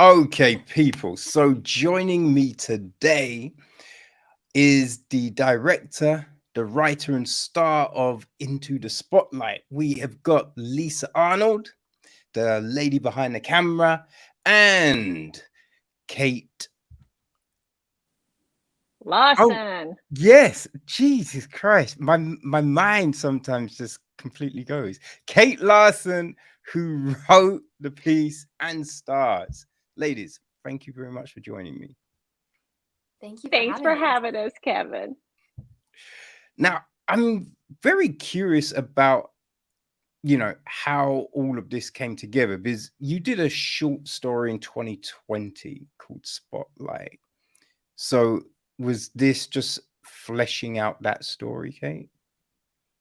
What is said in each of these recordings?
Okay, people. So joining me today is the director, the writer, and star of Into the Spotlight. We have got Lisa Arnold, the lady behind the camera, and Kate. Oh, Lawson. yes. Jesus Christ. My mind sometimes just completely goes. Kate Larson, who wrote the piece and stars. Ladies, thank you very much for joining me. Thank you for Thanks having for us. having us, Kevin. Now, I'm very curious about, how all of this came together because you did a short story in 2020 called Spotlight. So, was this just fleshing out that story, Kate?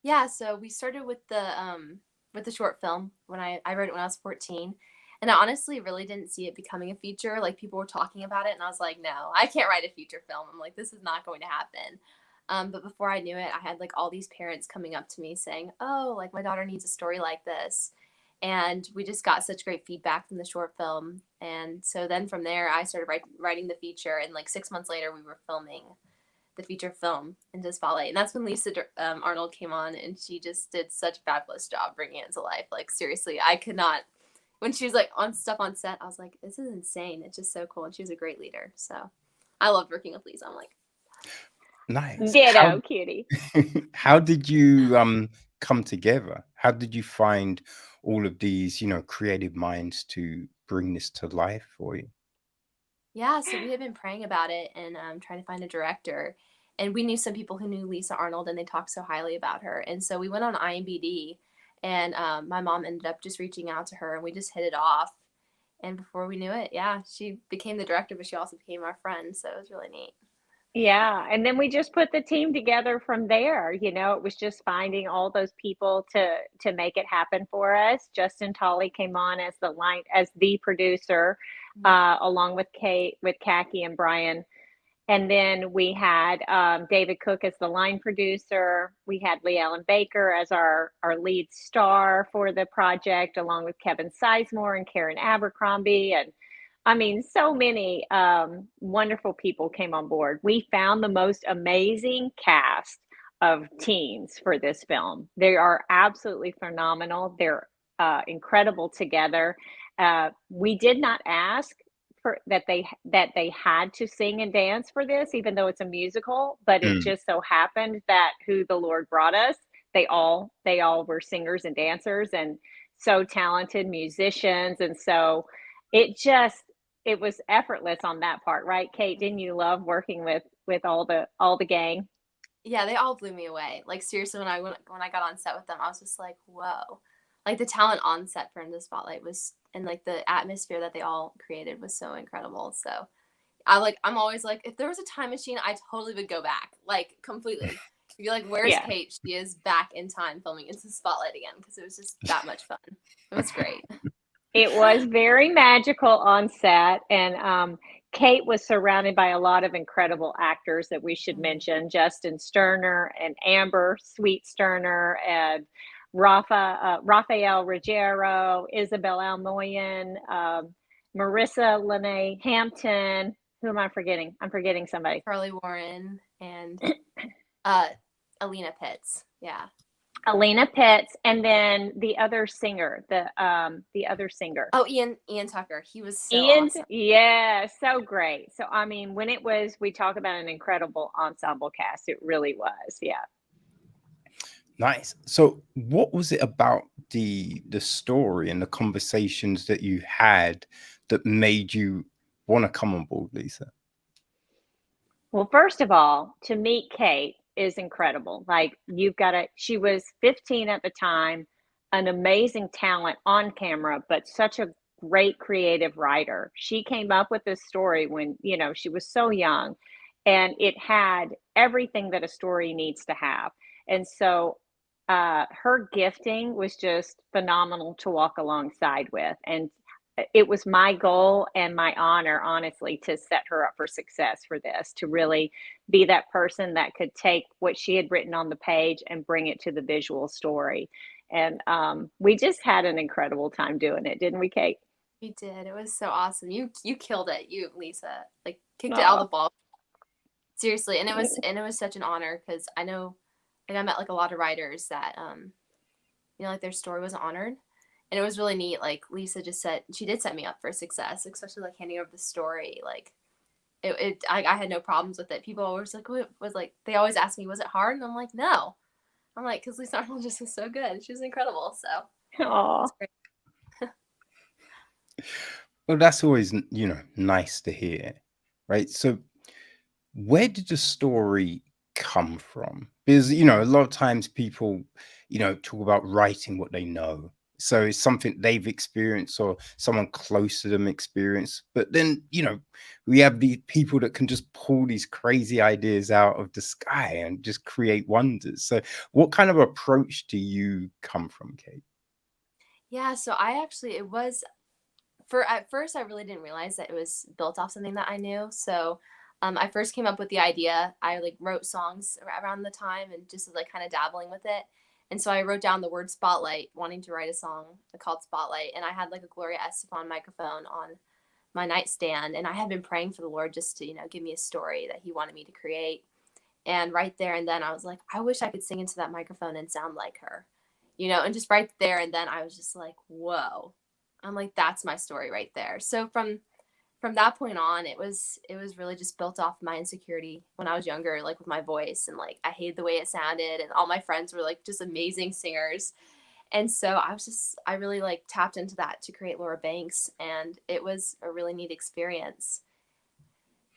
Yeah, so we started with the short film when I wrote it when I was 14. And I honestly really didn't see it becoming a feature. Like people were talking about it and I was like, no, I can't write a feature film. I'm like, this is not going to happen. But before I knew it, I had like all these parents coming up to me saying, oh, like my daughter needs a story like this. And we just got such great feedback from the short film. And so then from there, I started writing the feature. And like 6 months later, we were filming the feature film into Spotlight. And that's when Lisa Arnold came on, and she just did such a fabulous job bringing it to life. Like, seriously, I could not. When she was like on stuff on set, I was like, this is insane. It's just so cool. And she was a great leader. So I loved working with Lisa. I'm like, Nice. How Ditto, cutie. how did you come together? How did you find all of these, creative minds to bring this to life for you? yeah. So we had been praying about it and trying to find a director. And we knew some people who knew Lisa Arnold, and they talked so highly about her. And so we went on IMBD, and my mom ended up just reaching out to her, and we just hit it off. And before we knew it, yeah, she became the director, but she also became our friend. So it was really neat. Yeah, and then we just put the team together from there. It was just finding all those people to make it happen for us. Justin Tolley came on as the producer, along with Kate, with Khaki and Brian. And then we had David Cook as the line producer. We had Leigh-Allyn Baker as our lead star for the project, along with Kevin Sizemore and Karen Abercrombie. And I mean, so many wonderful people came on board. We found the most amazing cast of teens for this film. They are absolutely phenomenal. They're incredible together. We did not ask for that they had to sing and dance for this, even though it's a musical. But it Mm. just so happened that who the Lord brought us, they all were singers and dancers and so talented musicians, and so it just it was effortless on that part, right, Kate? Didn't you love working with all the gang? Yeah, they all blew me away. Like seriously, when I got on set with them, I was just like, whoa. Like the talent on set for In the Spotlight was, and like the atmosphere that they all created was so incredible. So I'm always like, if there was a time machine, I totally would go back, like completely. You'd be like, where's Yeah. Kate? She is back in time filming Into the Spotlight again because it was just that much fun. It was great. It was very magical on set, and Kate was surrounded by a lot of incredible actors that we should Mhm. mention: Justin Sterner and Amber Sweet Sterner, and Raphael Ruggiero, Isabel Almoyen, Marissa Lene Hampton. Who am I forgetting? I'm forgetting somebody. Charlie Warren and uh, Alina Pitts. Yeah. Alina Pitts, and then the other singer. Oh, Ian Tucker. He was so Ian, awesome. yeah, so great. So, I mean, we talk about an incredible ensemble cast. It really was. Yeah. Nice. So, what was it about the story and the conversations that you had that made you want to come on board, Lisa? Well, first of all, to meet Kate is incredible. Like, she was 15 at the time, an amazing talent on camera, but such a great creative writer. She came up with this story when, she was so young, and it had everything that a story needs to have. And so, her gifting was just phenomenal to walk alongside with. And it was my goal and my honor, honestly, to set her up for success for this, to really be that person that could take what she had written on the page and bring it to the visual story. And we just had an incredible time doing it, didn't we, Kate? You did. It was so awesome. You killed it. You, Lisa, like kicked it out of Oh, the ball. Seriously, and it was such an honor because I know, like I met like a lot of writers that like their story was honored, and it was really neat. Like Lisa just said, she did set me up for success, especially like handing over the story. Like I had no problems with it. People always like, what was like, they always ask me, was it hard? And I'm like, no. I'm like, because Lisa Arnold just was so good. She was incredible. So it oh. was great. Well, that's always, nice to hear, right? So, where did the story come from? Because, a lot of times people, talk about writing what they know. So it's something they've experienced or someone close to them experienced. But then, we have the people that can just pull these crazy ideas out of the sky and just create wonders. So, what kind of approach do you come from, Kate? Yeah. So I actually, it was for at first I really didn't realize that it was built off something that I knew. So I first came up with the idea. I like wrote songs around the time and just like kind of dabbling with it. And so I wrote down the word spotlight, wanting to write a song called Spotlight. And I had like a Gloria Estefan microphone on my nightstand. And I had been praying for the Lord just to, give me a story that He wanted me to create. And right there and then I was like, I wish I could sing into that microphone and sound like her, and just right there and then I was just like, whoa. I'm like, that's my story right there. So from that point on, it was really just built off my insecurity when I was younger, like with my voice, and like I hated the way it sounded, and all my friends were like just amazing singers. And so I really like tapped into that to create Laura Banks, and it was a really neat experience.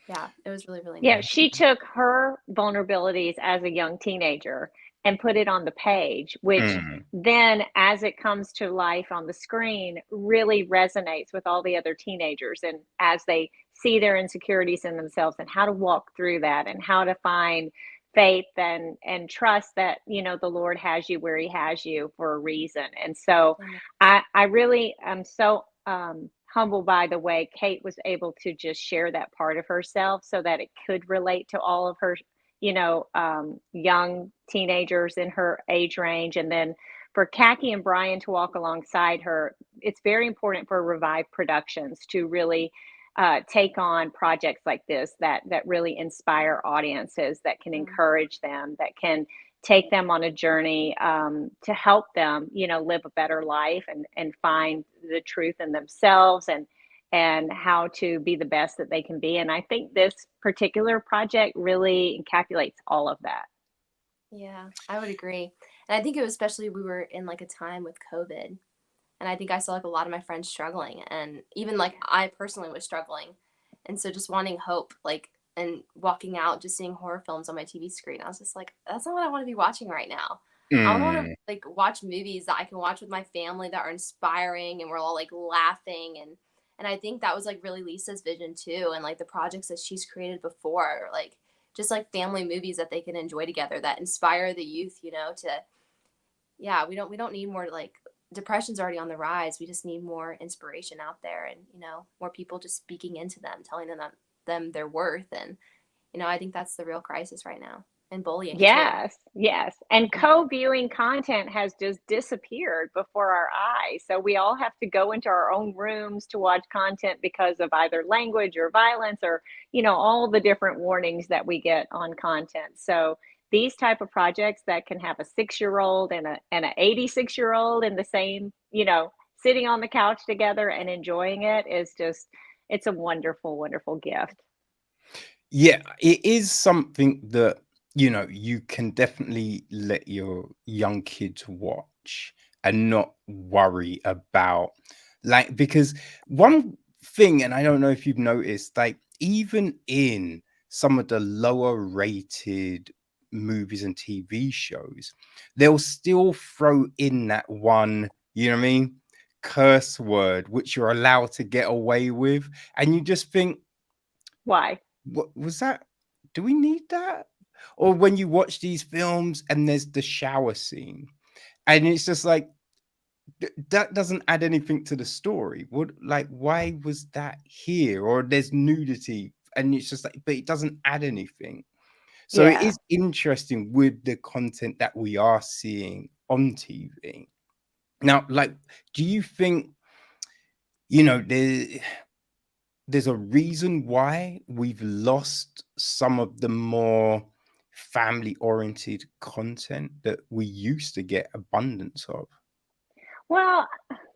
Yeah, it was really, really Yeah, neat. she took her vulnerabilities as a young teenager and put it on the page, which Mm, then, as it comes to life on the screen, really resonates with all the other teenagers. And as they see their insecurities in themselves and how to walk through that and how to find faith and trust that, the Lord has you where He has you for a reason. And so Amen. I really am so humbled by the way Kate was able to just share that part of herself so that it could relate to all of her, young teenagers in her age range. And then for Khaki and Brian to walk alongside her, it's very important for Revive Productions to really take on projects like this that really inspire audiences, that can Mm. encourage them, that can take them on a journey to help them, live a better life and find the truth in themselves and how to be the best that they can be. And I think this particular project really encapsulates all of that. Yeah, I would agree. And I think it was especially we were in like a time with COVID. And I think I saw like a lot of my friends struggling and even like I personally was struggling. And so just wanting hope, like and walking out, just seeing horror films on my TV screen. I was just like, that's not what I want to be watching right now. I want to mm. like watch movies that I can watch with my family that are inspiring and we're all like laughing and I think that was like really Lisa's vision too and like the projects that she's created before like just like family movies that they can enjoy together that inspire the youth, to yeah, we don't need more like depression's already on the rise. We just need more inspiration out there and, more people just speaking into them, telling them their worth and I think that's the real crisis right now. And bullying too. Yes, yes. And co-viewing content has just disappeared before our eyes. So we all have to go into our own rooms to watch content because of either language or violence or, all the different warnings that we get on content. So these type of projects that can have a 6-year-old and a 86-year-old in the same, sitting on the couch together and enjoying it is just it's a wonderful, wonderful gift. Yeah, it is something that, you can definitely let your young kids watch and not worry about, like, because one thing, and I don't know if you've noticed, like, even in some of the lower rated movies and TV shows, they'll still throw in that one, curse word, which you're allowed to get away with. And you just think, Why? what was that? Do we need that? Or when you watch these films and there's the shower scene, and it's just like that doesn't add anything to the story. What, like, why was that here? Or there's nudity, and it's just like, but it doesn't add anything. So it Yeah. is interesting with the content that we are seeing on TV. Now, like, do you think, you know, there's a reason why we've lost some of the more family oriented content that we used to get abundance of. Well,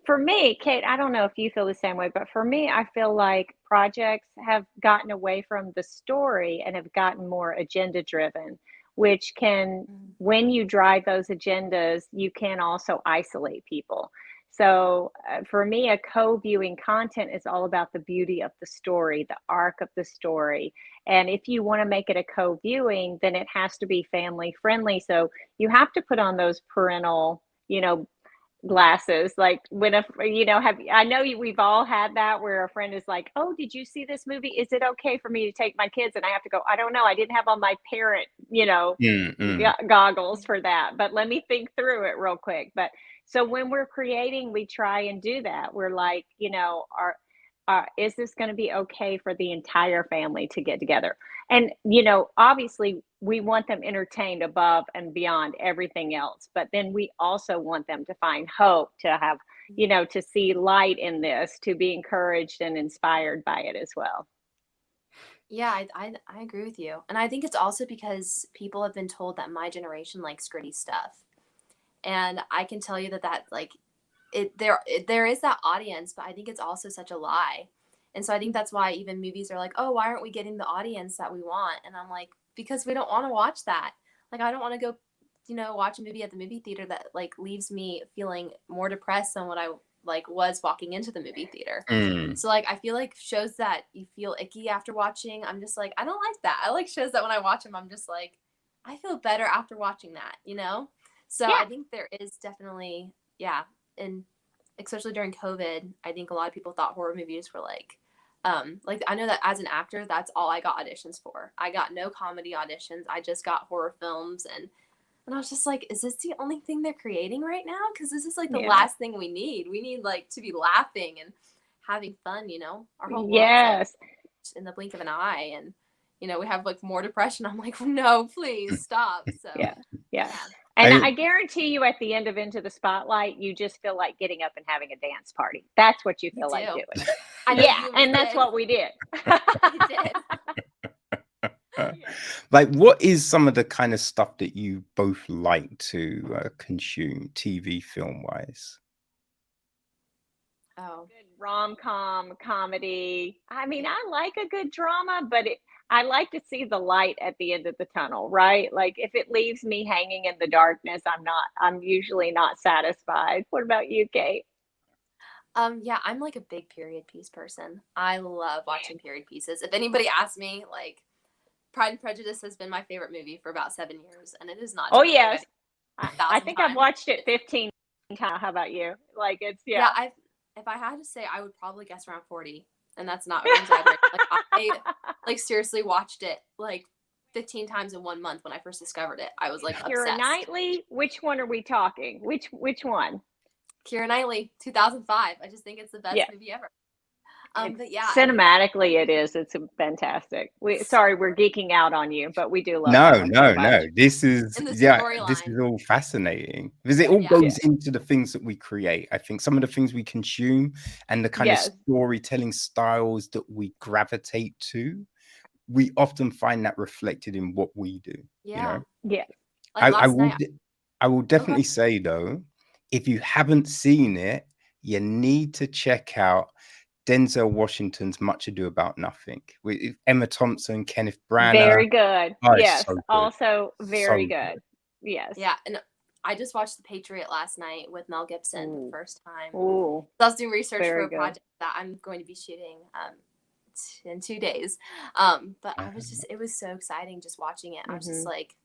for me, Kate, I don't know if you feel the same way, but for me, I feel like projects have gotten away from the story and have gotten more agenda driven, which can, Mm. when you drive those agendas, you can also isolate people. So for me, a co-viewing content is all about the beauty of the story, the arc of the story. And if you want to make it a co-viewing, then it has to be family friendly. So you have to put on those parental, glasses, like when a have I know we've all had that where a friend is like, oh, did you see this movie, is it okay for me to take my kids, and I have to go, I don't know, I didn't have on my parent Mm. goggles for that, but let me think through it real quick. But so when we're creating, we try and do that. We're like, is this going to be okay for the entire family to get together? And obviously we want them entertained above and beyond everything else, but then we also want them to find hope, to have, to see light in this, to be encouraged and inspired by it as well. Yeah, I agree with you. And I think it's also because people have been told that my generation likes gritty stuff. And I can tell you that like there is that audience, but I think it's also such a lie. And so I think that's why even movies are like, "Oh, why aren't we getting the audience that we want?" And I'm like, "Because we don't want to watch that. Like I don't want to go, watch a movie at the movie theater that like leaves me feeling more depressed than what I like was walking into the movie theater." Mm. So like I feel like shows that you feel icky after watching, I'm just like, I don't like that. I like shows that when I watch them, I'm just like, I feel better after watching that. So Yeah. I think there is definitely, yeah, and especially during COVID, I think a lot of people thought horror movies were like I know that as an actor, that's all I got auditions for. I got no comedy auditions. I just got horror films, and I was just like, is this the only thing they're creating right now? Because this is like the Yeah. last thing we need. We need like to be laughing and having fun. Our whole world's like Yes. in the blink of an eye, and we have like more depression. I'm like, no, please stop. So Yeah. Yeah. yeah. And I I guarantee you, at the end of Into the Spotlight, you just feel like getting up and having a dance party. That's what you We feel like do. doing. I know Yeah, you and me and that's did. what we did. We did. Yeah. like, what is some of the kind of stuff that you both like to consume, TV, film wise? Oh, Good rom-com comedy. I mean, yeah. I like a good drama, but I like to see the light at the end of the tunnel, right? Like if it leaves me hanging in the darkness, I'm usually not satisfied. What about you, Kate? Yeah, I'm like a big period piece person. I love watching period pieces. If anybody asks me, like, Pride and Prejudice has been my favorite movie for about 7 years, and it is not Oh changing. I yes. think a I thousand think I've times. watched it 15 times. How about you? Like it's Yeah, yeah. if I had to say, I would probably guess around 40, and that's not exaggerating. Like I like seriously watched it like 15 times in 1 month when I first discovered it. I was like Keira obsessed. Knightley, which one are we talking? Which one? Keira Knightley, 2005. I just think it's the best Yeah. movie ever. It's But yeah, I think cinematically it is. It's fantastic. Sorry, so we're geeking out on you, but we do love that No, one so no, much. no. This is, in the yeah, this is storyline. all fascinating because it all Yeah. Yeah. goes into the things that we create. I think some of the things we consume and the kind of Yes. storytelling styles that we gravitate to, we often find that reflected in what we do, you Yeah. know? Yeah. Like I last will night. I will Okay. definitely say though, if you haven't seen it, you need to check out Denzel Washington's Much Ado About Nothing with Emma Thompson, Kenneth Branagh. Very good. Oh, it's Yes. so good. Also very So good. good. Yes. Yeah, and I just watched The Patriot last night with Mel Gibson for the Ooh. first time. Ooh. So I was doing research for Very a good. project that I'm going to be shooting in 2 days. But it was so exciting just watching it. I was just Mm-hmm. like,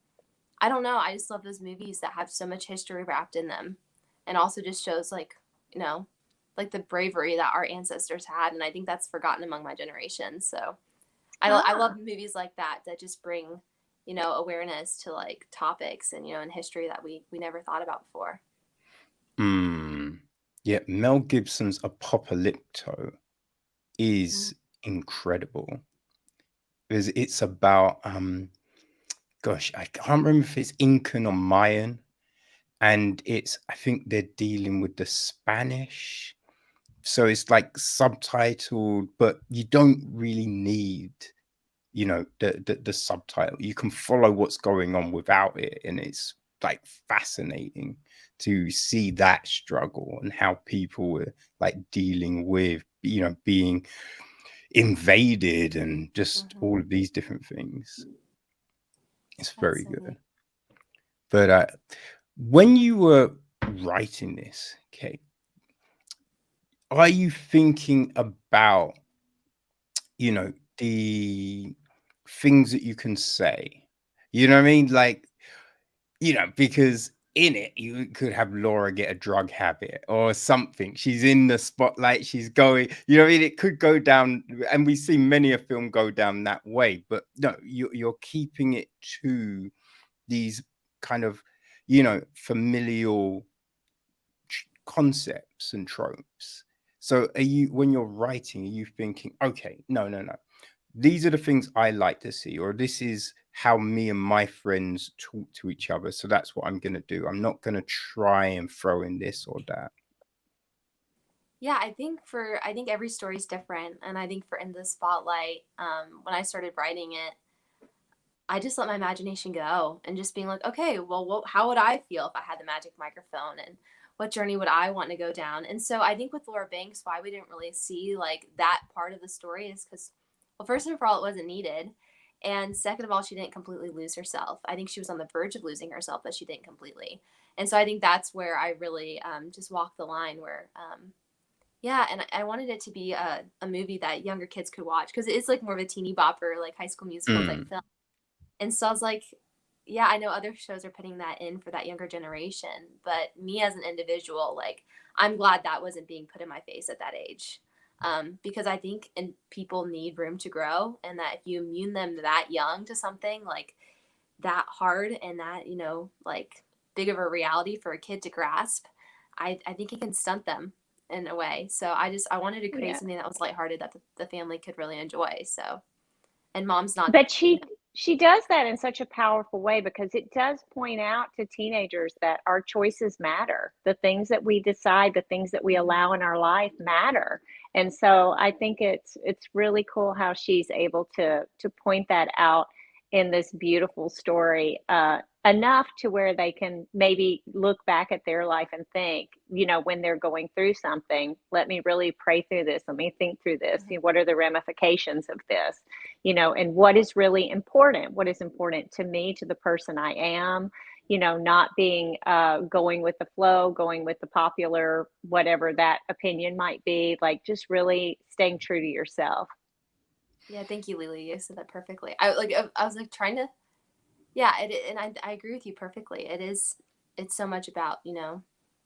I don't know. I just love those movies that have so much history wrapped in them, and also just shows like the bravery that our ancestors had, and I think that's forgotten among my generation. So I love movies like that just bring awareness to like topics and and history that we never thought about before. Yeah, Mel Gibson's Apocalypto Mm. is incredible because it's about gosh, I can't remember if it's Incan or Mayan, and I think they're dealing with the Spanish so it's like subtitled, but you don't really need, you know, the subtitle. You can follow what's going on without it, and it's like fascinating to see that struggle and how people were like dealing with, you know, being invaded and just all of these different things. It's That's very so good. neat. But when you were writing this, Kate, are you thinking about, you know, the things that you can say? You know what I mean? Like, you know, because in it, you could have Laura get a drug habit or something. She's in the spotlight, she's going, you know what I mean? It could go down, and we see many a film go down that way, but no, you're keeping it to these kind of, you know, familial concepts and tropes. So are you, when you're writing, are you thinking, okay, no, these are the things I like to see, or this is how me and my friends talk to each other, so that's what I'm going to do. I'm not going to try and throw in this or that. Yeah, I think every story is different, and I think for In the Spotlight, when I started writing it, I just let my imagination go and just being like, okay, well, how would I feel if I had the magic microphone, and what journey would I want to go down? And so I think with Laura Banks, why we didn't really see like that part of the story is because, well, first of all, it wasn't needed. And second of all, she didn't completely lose herself. I think she was on the verge of losing herself, but she didn't completely. And so I think that's where I really just walked the line where, yeah, and I wanted it to be a movie that younger kids could watch because it is like more of a teeny bopper, like High School Musical type Mm, film. And so I was like, yeah, I know other shows are putting that in for that younger generation, but me as an individual, like, I'm glad that wasn't being put in my face at that age. Because I think and people need room to grow, and that if you immune them that young to something like that hard and that, like big of a reality for a kid to grasp, I think it can stunt them in a way. So I wanted to create Yeah. something that was lighthearted that the family could really enjoy. So, and mom's not, But she does that in such a powerful way because it does point out to teenagers that our choices matter. The things that we decide, the things that we allow in our life matter. And so I think it's really cool how she's able to point that out in this beautiful story, enough to where they can maybe look back at their life and think, when they're going through something, let me really pray through this. Let me think through this. What are the ramifications of this? And what is really important, what is important to me, to the person I am, not being going with the flow, going with the popular, whatever that opinion might be, like just really staying true to yourself. yeah, thank you, Lily. You said that perfectly. I was like trying to, yeah, and I agree with you perfectly. It's so much about,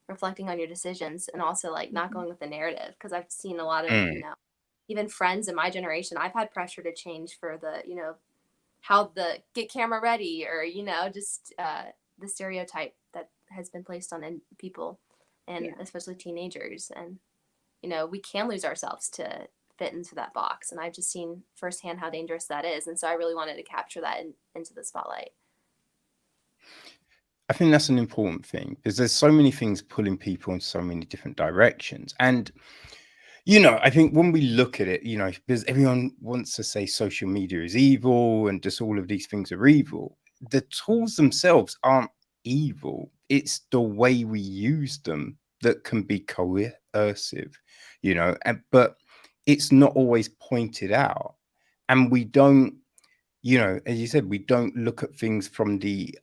reflecting on your decisions and also like not Mhm. going with the narrative. Cause I've seen a lot of, mm. even friends in my generation, I've had pressure to change for the, how the get camera ready or, just the stereotype that has been placed on people and Yeah. especially teenagers. And, we can lose ourselves to fit into that box. And I've just seen firsthand how dangerous that is. And so I really wanted to capture that into the spotlight. I think that's an important thing because there's so many things pulling people in so many different directions. And, you know, I think when we look at it, you know, because everyone wants to say social media is evil and just all of these things are evil, the tools themselves aren't evil. It's the way we use them that can be coercive, you know, but it's not always pointed out. And we don't, you know, as you said, we don't look at things from the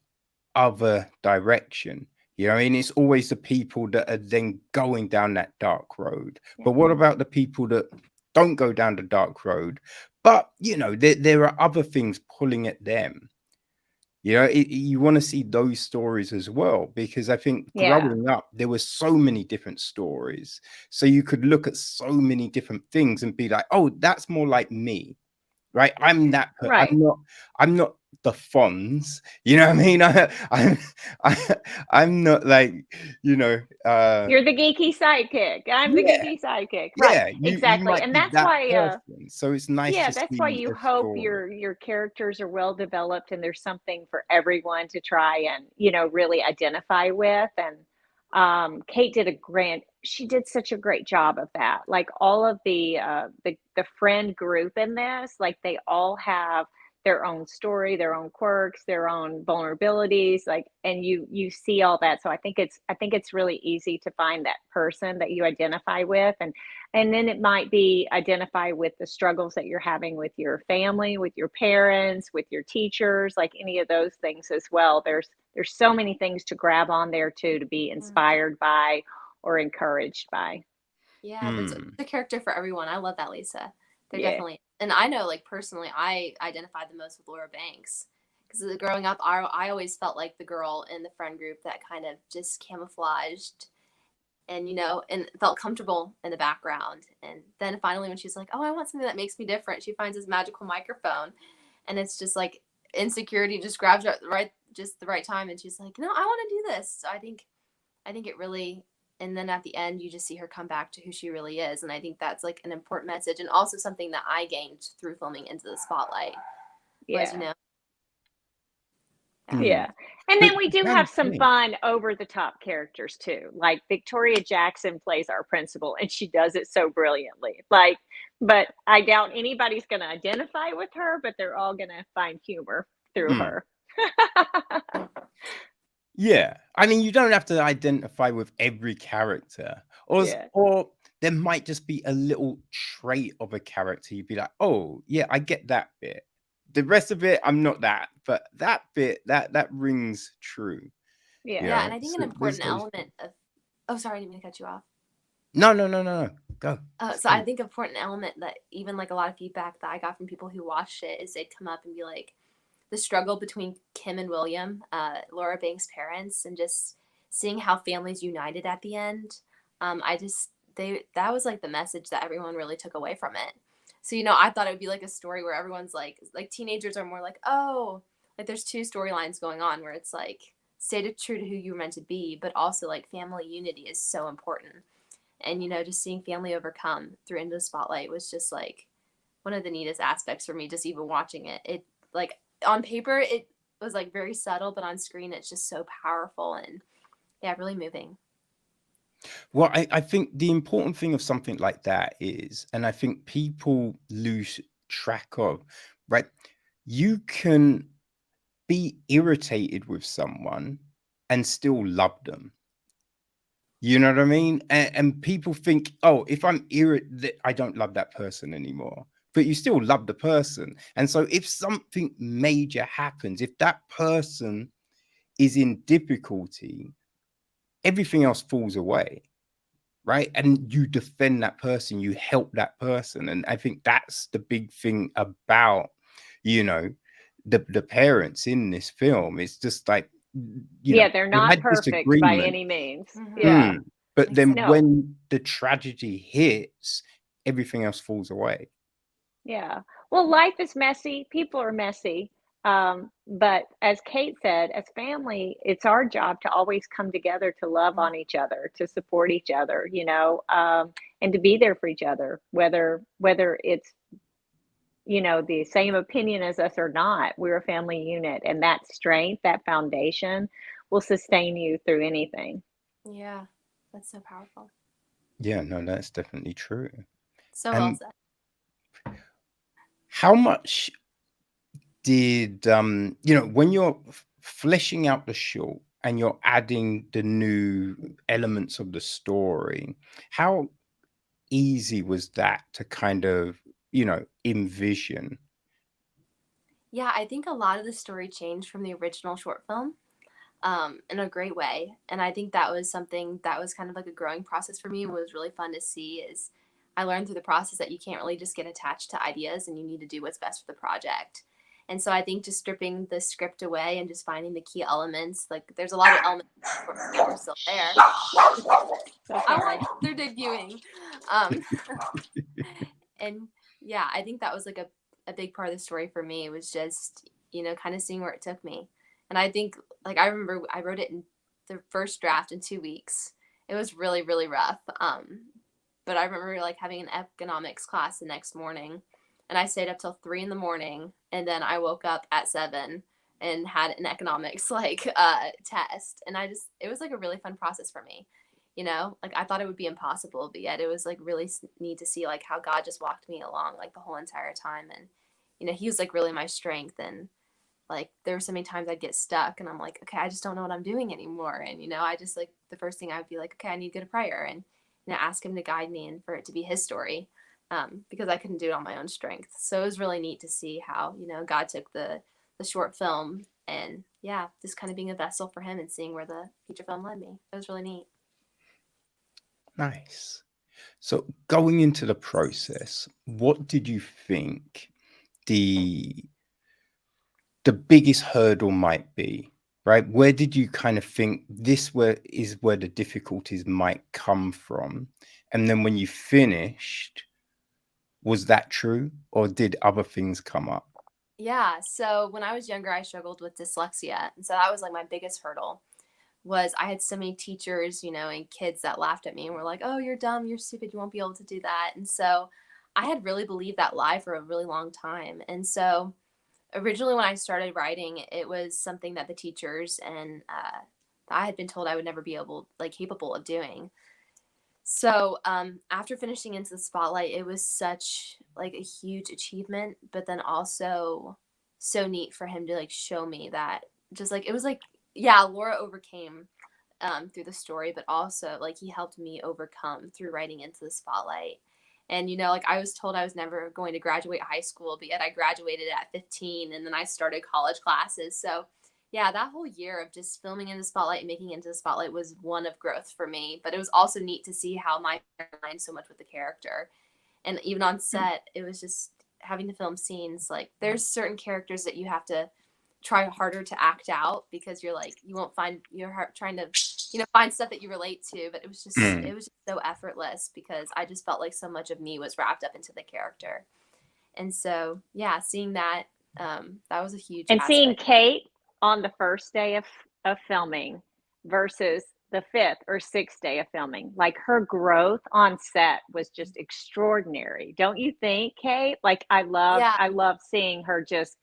other direction. You know, I mean, it's always the people that are then going down that dark road. Yeah. But what about the people that don't go down the dark road? But, you know, there are other things pulling at them. You know, you want to see those stories as well, because I think Yeah. growing up, there were so many different stories. So you could look at so many different things and be like, oh, that's more like me, right? Right. I'm not the Fonz, you know what I mean? I, I'm not like, you know, You're the geeky sidekick. I'm the yeah, geeky sidekick. Right. yeah, you Exactly. might And be that's that why person. So it's nice yeah, to that's why see you a hope story. your characters are well developed and there's something for everyone to try and, really identify with. And Kate did she did such a great job of that. Like all of the friend group in this, like they all have their own story, their own quirks, their own vulnerabilities, like, and you see all that. So I think it's really easy to find that person that you identify with, and then it might be identify with the struggles that you're having with your family, with your parents, with your teachers, like any of those things as well. There's so many things to grab on there too, to be Mhm. inspired by or encouraged by. Yeah, there's Mm. a character for everyone. I love that, Lisa. They're Yeah. definitely, and I know, like personally, I identified the most with Laura Banks because growing up, I always felt like the girl in the friend group that kind of just camouflaged and and felt comfortable in the background. And then finally, when she's like, "Oh, I want something that makes me different," she finds this magical microphone, and it's just like insecurity just grabs her at just the right time, and she's like, "No, I want to do this." So I think it really, and then at the end you just see her come back to who she really is, and I think that's like an important message and also something that I gained through filming Into the Spotlight was Yeah. yeah. Mm. Yeah. And But then we do that's have some funny. fun over the top characters too. Like Victoria Jackson plays our principal and she does it so brilliantly. Like, but I doubt anybody's going to identify with her, but they're all going to find humor through Mm. her. Yeah. I mean, you don't have to identify with every character. Yeah. Or there might just be a little trait of a character. You'd be like, oh, yeah, I get that bit. The rest of it, I'm not that. But that bit, that rings true. You Yeah. Yeah, know, and I think an so there's important those. element of, oh, sorry, I didn't mean to cut you off. No, no, no, no, no. Go. So I Please. think important element that even like a lot of feedback that I got from people who watched it is they'd come up and be like, the struggle between Kim and William, Laura Banks' parents, and just seeing how families united at the end. I just that was like the message that everyone really took away from it. So I thought it would be like a story where everyone's like teenagers are more like, oh, like there's two storylines going on where it's like stay true to who you were meant to be, but also like family unity is so important. And just seeing family overcome through Into the Spotlight was just like one of the neatest aspects for me, just even watching it. It like on paper it was like very subtle, but on screen it's just so powerful and yeah, really moving. Well, I think the important thing of something like that is, and I think people lose track of, right? You can be irritated with someone and still love them. You know what I mean? And people think, oh, if I'm irritated, I don't love that person anymore. But you still love the person. And so if something major happens, if that person is in difficulty, everything else falls away. Right. And you defend that person, you help that person. And I think that's the big thing about, you know, the parents in this film. It's just like, Yeah. They're they not had perfect by disagreement. any means. Mm-hmm. Yeah. But then Exactly. No. when the tragedy hits, everything else falls away. Yeah. Well, life is messy. People are messy. But as Kate said, as family, it's our job to always come together to love on each other, to support each other, and to be there for each other, whether it's, the same opinion as us or not. We're a family unit, and that strength, that foundation will sustain you through anything. Yeah, that's so powerful. Yeah, no, that's definitely true. So well And said. how much did when you're fleshing out the short and you're adding the new elements of the story, how easy was that to kind of envision? Yeah, I think a lot of the story changed from the original short film, in a great way. And I think that was something that was kind of like a growing process for me. What was really fun to see is I learned through the process that you can't really just get attached to ideas and you need to do what's best for the project. And so I think just stripping the script away and just finding the key elements, like there's a lot of elements that were still there. So I sorry. want their debuting. Um, and yeah, I think that was like a big part of the story for me was just, kind of seeing where it took me. And I think, like, I remember I wrote it in the first draft in 2 weeks. It was really, really rough. But I remember like having an economics class the next morning and I stayed up till 3 in the morning and then I woke up at 7 and had an economics like test. And it was like a really fun process for me. you know, like I thought it would be impossible, but yet it was like really neat to see like how God just walked me along like the whole entire time. And, you know, he was like really my strength. And like there were so many times I'd get stuck and I'm like, okay, I just don't know what I'm doing anymore. And, you know, I just like the first thing I'd be like, okay, I need to go to prayer and, you know, ask him to guide me and for it to be his story. Because I couldn't do it on my own strength. So it was really neat to see how, you know, God took the short film and yeah, just kind of being a vessel for him and seeing where the feature film led me. It was really neat. Nice. So going into the process, what did you think the biggest hurdle might be? Right? Where did you kind of think is where the difficulties might come from? And then when you finished, was that true, or did other things come up? Yeah. So when I was younger, I struggled with dyslexia. And so that was like my biggest hurdle was I had so many teachers, you know, and kids that laughed at me and were like, oh, you're dumb, you're stupid, you won't be able to do that. And so I had really believed that lie for a really long time. And so originally when I started writing, it was something that the teachers and I had been told I would never be capable of doing. So after finishing Into the Spotlight, it was such like a huge achievement, but then also so neat for him to like show me that just like it was like yeah, Laura overcame through the story, but also like he helped me overcome through writing Into the Spotlight. And you know, like I was told I was never going to graduate high school, but yet I graduated at 15 and then I started college classes. So yeah, that whole year of just filming Into the Spotlight and making Into the Spotlight was one of growth for me. But it was also neat to see how my aligned so much with the character. And even on set, it was just having to film scenes. Like there's certain characters that you have to try harder to act out because you're like you won't find you're trying to find stuff that you relate to, but Mm. it was just so effortless because I just felt like so much of me was wrapped up into the character. And so yeah, seeing that that was a huge And seeing aspect. Kate on the first day of filming versus the fifth or sixth day of filming, like her growth on set was just extraordinary. Don't you think, Kate? Like Yeah, I love seeing her just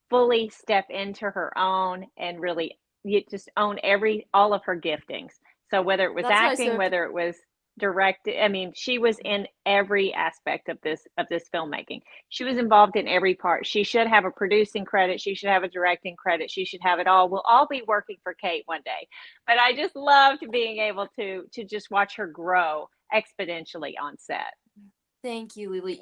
fully step into her own and really you just own all of her giftings. So whether it was that's what I acting, so whether it was directed, I mean, she was in every aspect of this filmmaking. She was involved in every part. She should have a producing credit, she should have a directing credit, she should have it all. We'll all be working for Kate one day. But I just loved being able to just watch her grow exponentially on set. thank you, Lily.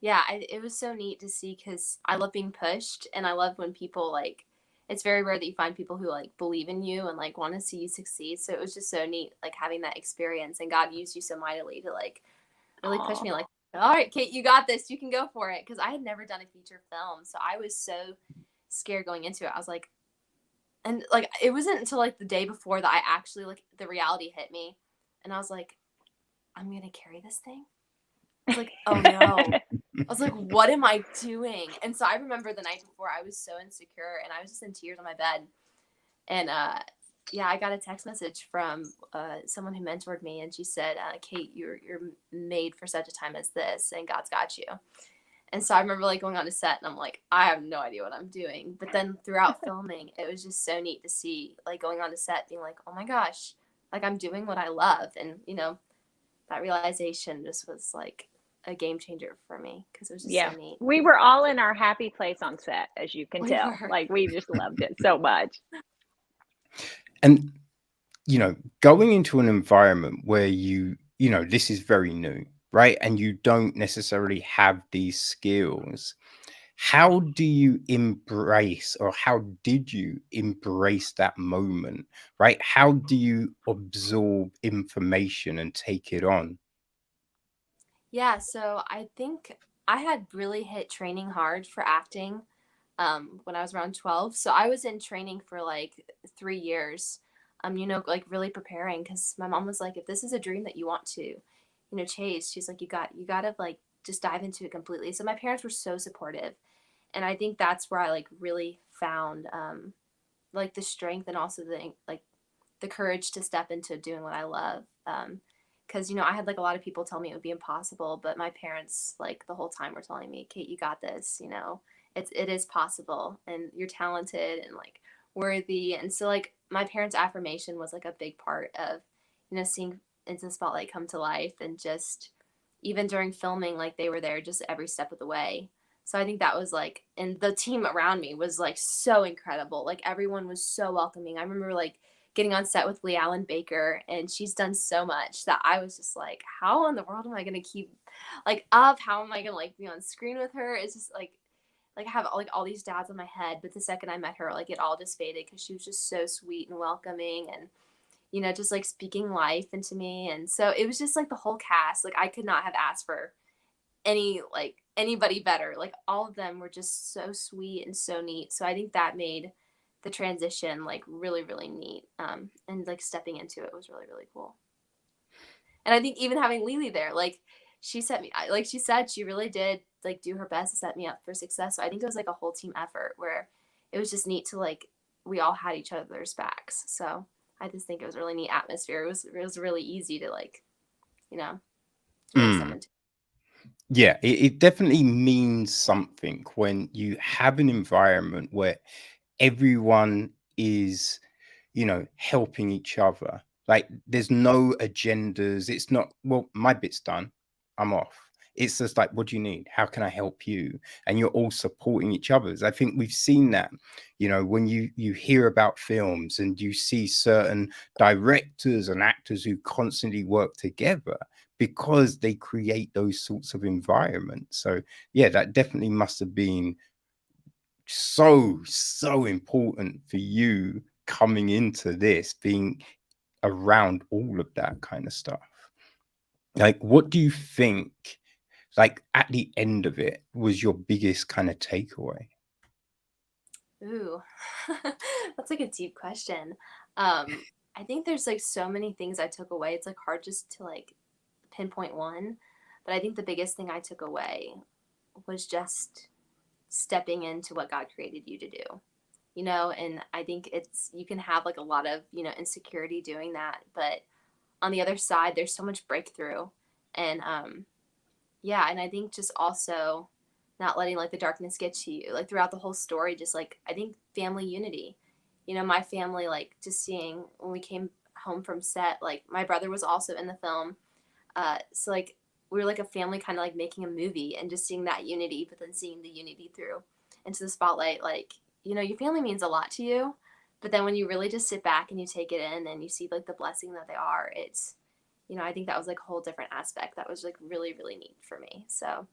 Yeah, it was so neat to see because I love being pushed and I love when people like, it's very rare that you find people who like believe in you and like want to see you succeed. So it was just so neat, like having that experience and God used you so mightily to like really push Oh, me like, all right, Kate, you got this. You can go for it. Cause I had never done a feature film. So I was so scared going into it. I was like, and like, it wasn't until like the day before that I actually like the reality hit me. And I was like, I'm going to carry this thing. I was like, oh no. I was like, what am I doing? And so I remember the night before I was so insecure and I was just in tears on my bed. And yeah, I got a text message from someone who mentored me and she said, Kate, you're made for such a time as this and God's got you. And so I remember like going on a set and I'm like, I have no idea what I'm doing. But then throughout filming, it was just so neat to see like going on a set being like, oh my gosh, like I'm doing what I love. And you know, that realization just was like a game changer for me because it was just so yeah. neat. We were all in our happy place on set, as you can We tell. were. Like we just loved it so much. And going into an environment where this is very new, right? And you don't necessarily have these skills. How do you embrace, or how did you embrace that moment, right? How do you absorb information and take it on? Yeah, so I think I had really hit training hard for acting when I was around 12. So I was in training for like 3 years, you know, like really preparing because my mom was like, if this is a dream that you want to, you know, chase, she's like, you got to like just dive into it completely. So my parents were so supportive. And I think that's where I like really found like the strength and also the courage to step into doing what I love. Because you know, I had like a lot of people tell me it would be impossible, but my parents like the whole time were telling me, Kate, you got this. You know, it is possible, and you're talented and like worthy. And so like my parents' affirmation was like a big part of, seeing Into the Spotlight come to life, and just even during filming, like they were there just every step of the way. So I think that was like, and the team around me was like so incredible. Like everyone was so welcoming. I remember like getting on set with Leigh-Allyn Baker, and she's done so much that I was just like, how in the world am I gonna keep like up? How am I gonna like be on screen with her? It's just like I have all these dads in my head, but the second I met her, like it all just faded because she was just so sweet and welcoming, and just like speaking life into me. And so it was just like the whole cast. Like I could not have asked for anybody better. Like all of them were just so sweet and so neat. So I think that made the transition like really, really neat. And like stepping into it was really, really cool. And I think even having Lily there, like she set me, like she said, she really did like do her best to set me up for success. So I think it was like a whole team effort where it was just neat to like, we all had each other's backs. So I just think it was a really neat atmosphere. It was really easy to like, to really step Mm. into. Yeah, it definitely means something when you have an environment where everyone is, helping each other. Like there's no agendas. It's not, well, my bit's done, I'm off. It's just like, what do you need? How can I help you? And you're all supporting each other's. I think we've seen that, when you hear about films and you see certain directors and actors who constantly work together because they create those sorts of environments. So yeah, that definitely must have been so important for you coming into this, being around all of that kind of stuff. Like, what do you think, like, at the end of it, was your biggest kind of takeaway? Ooh, that's like a deep question. I think there's like so many things I took away. It's like hard just to like pinpoint one, but I think the biggest thing I took away was just stepping into what God created you to do. And I think you can have like a lot of, insecurity doing that, but on the other side, there's so much breakthrough. And yeah, and I think just also not letting like the darkness get to you, like throughout the whole story, just like I think family unity. My family, like just seeing when we came home from set, like my brother was also in the film. So like we were like a family kind of like making a movie, and just seeing that unity, but then seeing the unity through Into the Spotlight, like, your family means a lot to you. But then when you really just sit back and you take it in and you see like the blessing that they are, it's, I think that was like a whole different aspect that was like really, really neat for me. So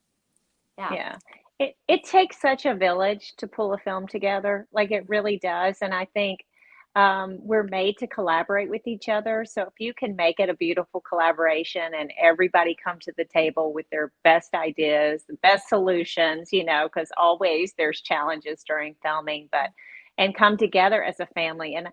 yeah. Yeah. It takes such a village to pull a film together, like it really does, and I think, we're made to collaborate with each other, so if you can make it a beautiful collaboration and everybody come to the table with their best ideas, the best solutions, because always there's challenges during filming, but and come together as a family, and,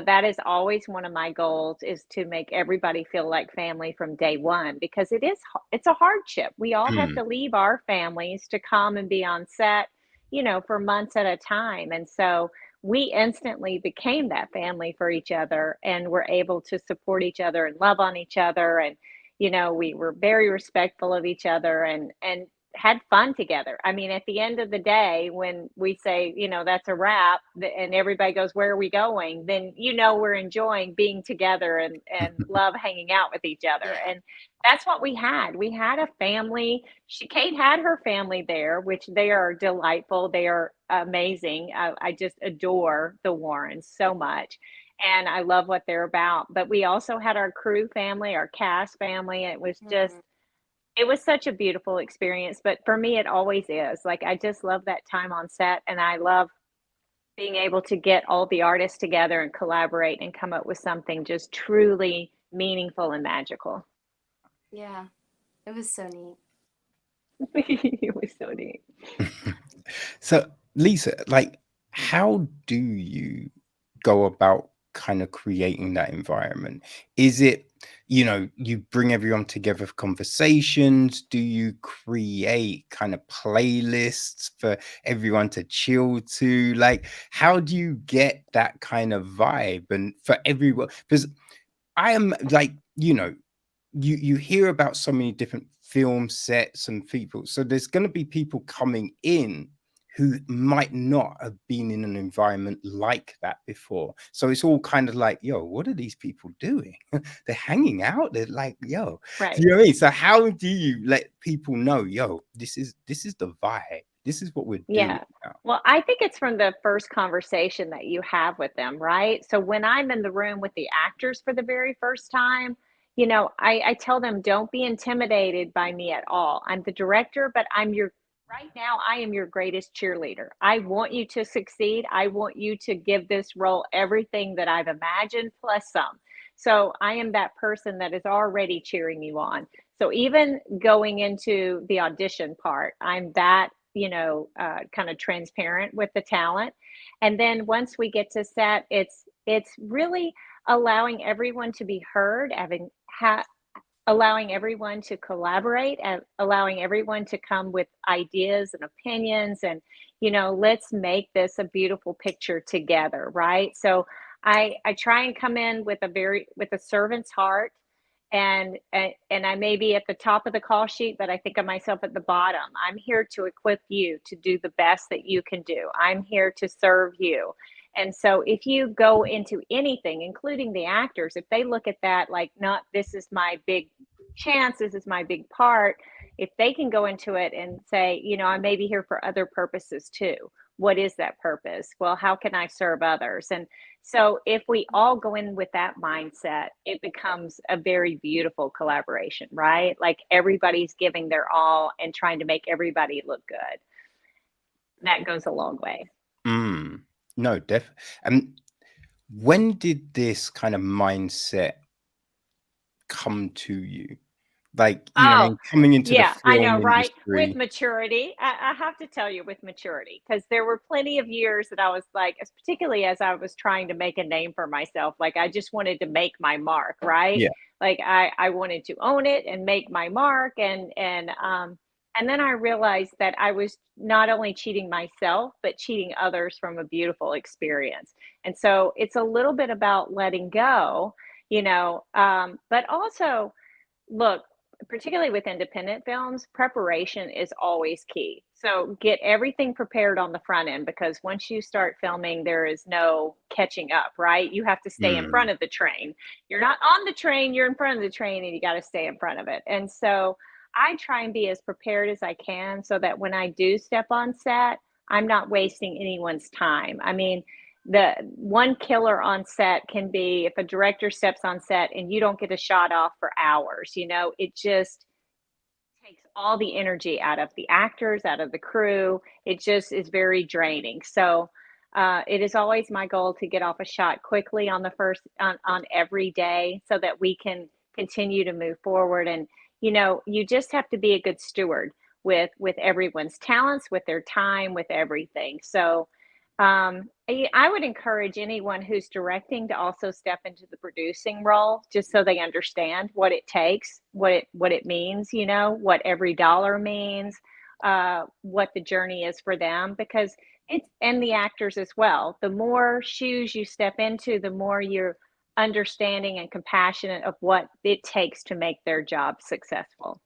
that is always one of my goals is to make everybody feel like family from day one because it's a hardship. We all have Mm. to leave our families to come and be on set, for months at a time. And so we instantly became that family for each other and were able to support each other and love on each other. And, we were very respectful of each other and had fun together. I mean, at the end of the day, when we say, that's a wrap, and everybody goes, "Where are we going?" Then we're enjoying being together and love hanging out with each other. Yeah. And that's what we had. We had a family. Kate had her family there, which they are delightful. They are amazing. I just adore the Warrens so much. And I love what they're about. But we also had our crew family, our cast family. Mhm. It was such a beautiful experience, but for me, it always is. Like, I just love that time on set, and I love being able to get all the artists together and collaborate and come up with something just truly meaningful and magical. Yeah. It was so neat. It was so neat. So, Lisa, like, how do you go about kind of creating that environment? Is it, you bring everyone together for conversations? Do you create kind of playlists for everyone to chill to? Like, how do you get that kind of vibe and for everyone? Because I am like, you hear about so many different film sets and people. So there's going to be people coming in who might not have been in an environment like that before. So it's all kind of like, yo, what are these people doing? They're hanging out. They're like, yo, Right. you know what I mean? So how do you let people know, yo, this is the vibe. This is what we're doing Yeah. now. Well, I think it's from the first conversation that you have with them, right? So when I'm in the room with the actors for the very first time, I tell them, don't be intimidated by me at all. I'm the director, but right now, I am your greatest cheerleader. I want you to succeed. I want you to give this role everything that I've imagined, plus some. So I am that person that is already cheering you on. So even going into the audition part, I'm that kind of transparent with the talent. And then once we get to set, it's really allowing everyone to be heard, allowing everyone to collaborate, and allowing everyone to come with ideas and opinions, and let's make this a beautiful picture together, right? So I try and come in with a servant's heart, and I may be at the top of the call sheet, but I think of myself at the bottom. I'm here to equip you to do the best that you can do. I'm here to serve you. And so if you go into anything, including the actors, if they look at that like, not this is my big chance, this is my big part, if they can go into it and say, I may be here for other purposes too. What is that purpose? Well, how can I serve others? And so if we all go in with that mindset, it becomes a very beautiful collaboration, right? Like everybody's giving their all and trying to make everybody look good. That goes a long way. No, definitely. And when did this kind of mindset come to you? Like, I Oh, mean, coming into the yeah, I know, film right? With industry. maturity, I have to tell you, with maturity, because there were plenty of years that I was like, particularly as I was trying to make a name for myself, like I just wanted to make my mark, right? Yeah. Like I wanted to own it and make my mark, and then I realized that I was not only cheating myself, but cheating others from a beautiful experience. And so it's a little bit about letting go, but also look, particularly with independent films, preparation is always key. So get everything prepared on the front end, because once you start filming, there is no catching up, right? You have to stay in Mm. front of the train. You're not on the train, you're in front of the train, and you got to stay in front of it. And so I try and be as prepared as I can so that when I do step on set, I'm not wasting anyone's time. I mean, the one killer on set can be if a director steps on set and you don't get a shot off for hours. It just takes all the energy out of the actors, out of the crew. It just is very draining. So it is always my goal to get off a shot quickly on the first on every day so that we can continue to move forward. And you just have to be a good steward with everyone's talents, with their time, with everything. So I would encourage anyone who's directing to also step into the producing role, just so they understand what it takes, what it means, what every dollar means, what the journey is for them, because it's and the actors as well. The more shoes you step into, the more you're understanding and compassionate of what it takes to make their job successful.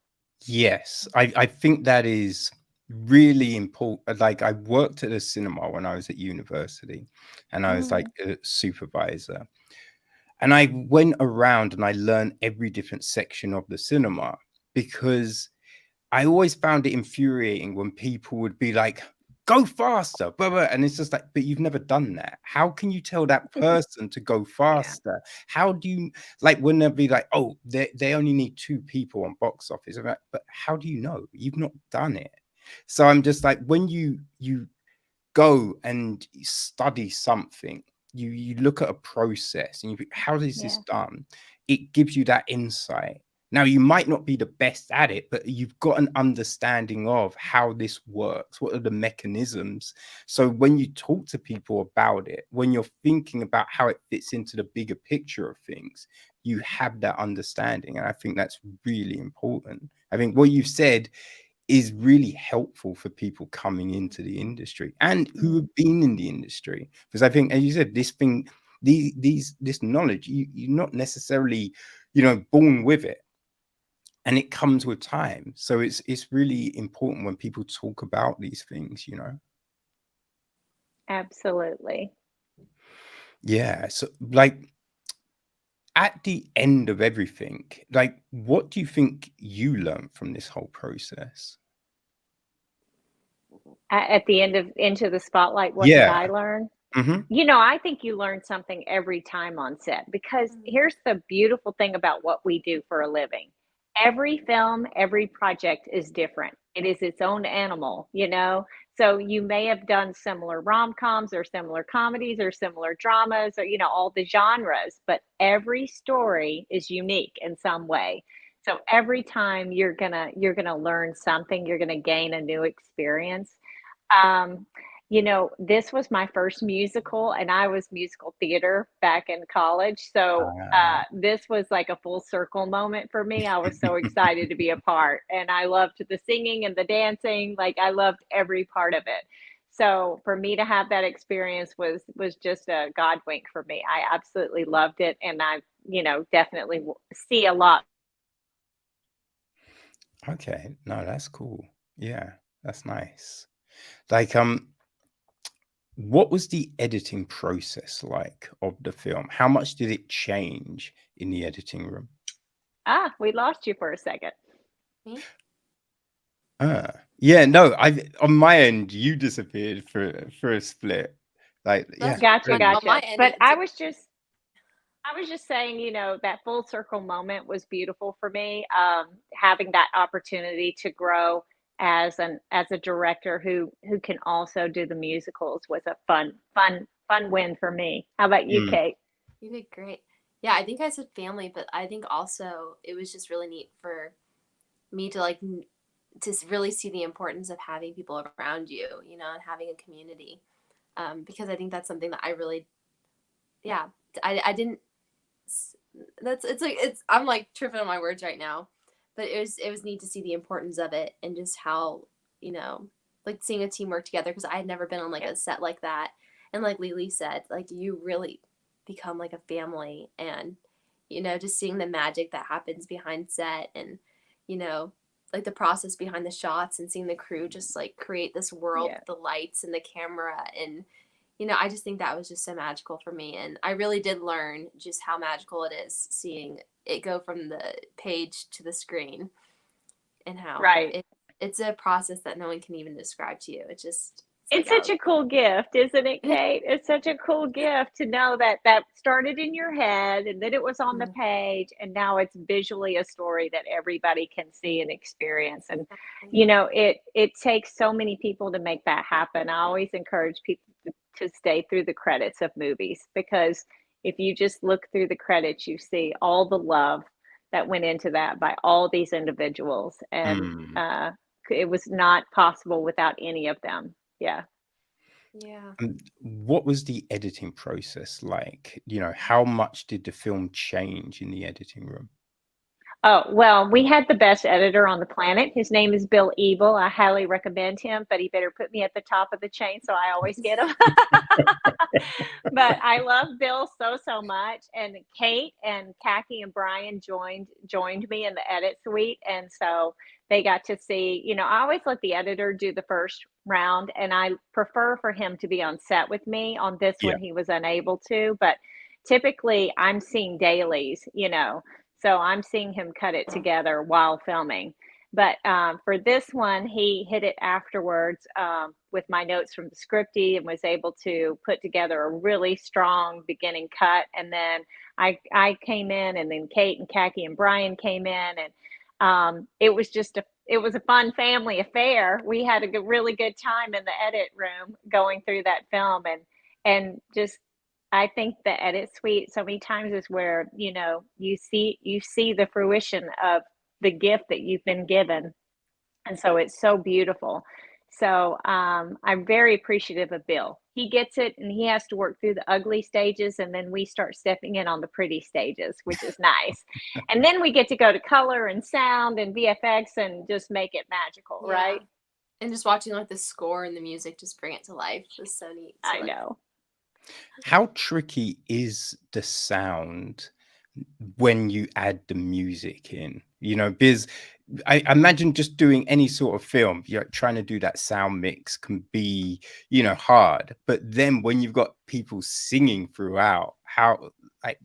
Yes, I think that is really important. Like, I worked at a cinema when I was at university, and I was like Mm, a supervisor. And I went around and I learned every different section of the cinema, because I always found it infuriating when people would be like, go faster, blah, blah. And it's just like, but you've never done that. How can you tell that person to go yeah. faster? How do you, like, when they'll be like, oh, they only need 2 people on box office. I'm like, but how do you know? You've not done it. So I'm just like, when you go and study something, you look at a process and how is this Yeah. done? It gives you that insight. Now, you might not be the best at it, but you've got an understanding of how this works. What are the mechanisms? So when you talk to people about it, when you're thinking about how it fits into the bigger picture of things, you have that understanding. And I think that's really important. I think what you've said is really helpful for people coming into the industry and who Mm. have been in the industry. Because I think, as you said, this thing, this knowledge, you're not necessarily, born with it, and it comes with time. So it's really important when people talk about these things. Absolutely. Yeah. So, like, at the end of everything, like, what do you think you learned from this whole process? At the end of Into the Spotlight, what did Yeah. I learn? Hmm. I think you learn something every time on set because Mhm. here's the beautiful thing about what we do for a living. Every film, every project is different. It is its own animal. So you may have done similar rom-coms or similar comedies or similar dramas or all the genres, but every story is unique in some way. So every time you're going to learn something, you're going to gain a new experience. Um, this was my first musical, and I was musical theater back in college. So Uh, this was like a full circle moment for me. I was so excited to be a part, and I loved the singing and the dancing. Like I loved every part of it. So for me to have that experience was just a God wink for me. I absolutely loved it, and I definitely see a lot. okay. No, that's cool. Yeah, that's nice. Like, what was the editing process like of the film? How much did it change in the editing room? We lost you for a second. Me? Yeah, no, I on my end, you disappeared for a split. Like, yeah, That's Gotcha, on, crazy. on my gotcha. end. But It I did. was just saying, that full circle moment was beautiful for me. Having that opportunity to grow as a director who can also do the musicals was a fun win for me. How about you, Mm, Kate? You did great. Yeah, I think I said family, but I think also it was just really neat for me to really see the importance of having people around you, and having a community. Because I think that's something that I really, yeah, I didn't. That's it's like it's I'm like tripping on my words right now, but it was neat to see the importance of it and just how you know like seeing a team work together because I had never been on like Yeah. a set like that, and like Lily said, like you really become like a family, and just seeing the magic that happens behind set, and you know like the process behind the shots, and seeing the crew just like create this world Yeah. with the lights and the camera, and I just think that was just so magical for me. And I really did learn just how magical it is seeing it go from the page to the screen, and how Right. it's a process that no one can even describe to you. It's like It's such out a cool gift, isn't it, of Kate? It's such a cool gift to know that that started in your head and then it was on the Mhm. page and now it's visually a story that everybody can see and experience. And Exactly. it takes so many people to make that happen. I always encourage people to stay through the credits of movies because if you just look through the credits, you see all the love that went into that by all these individuals, and mm. it was not possible without any of them. Yeah. Yeah. And what was the editing process like? How much did the film change in the editing room? Oh, well, we had the best editor on the planet. His name is Bill Evil. I highly recommend him, but he better put me at the top of the chain so I always get him. But I love Bill so much. And Kate and Khaki and Brian joined me in the edit suite. And so they got to see, I always let the editor do the first round, and I prefer for him to be on set with me. On this Yeah. one, he was unable to, but typically I'm seeing dailies. So I'm seeing him cut it together while filming. But for this one, he hit it afterwards with my notes from the scripty and was able to put together a really strong beginning cut. And then I came in, and then Kate and Khaki and Brian came in, and it was a fun family affair. We had a really good time in the edit room going through that film, and just I think the edit suite so many times is where, you see the fruition of the gift that you've been given. And so it's so beautiful. So I'm very appreciative of Bill. He gets it and he has to work through the ugly stages, and then we start stepping in on the pretty stages, which is nice. And then we get to go to color and sound and VFX and just make it magical, Yeah. right? And just watching like the score and the music just bring it to life was so neat to I like. know. How tricky is the sound when you add the music in? Because I imagine just doing any sort of film, you're trying to do that sound mix can be, hard. But then when you've got people singing throughout, how, like,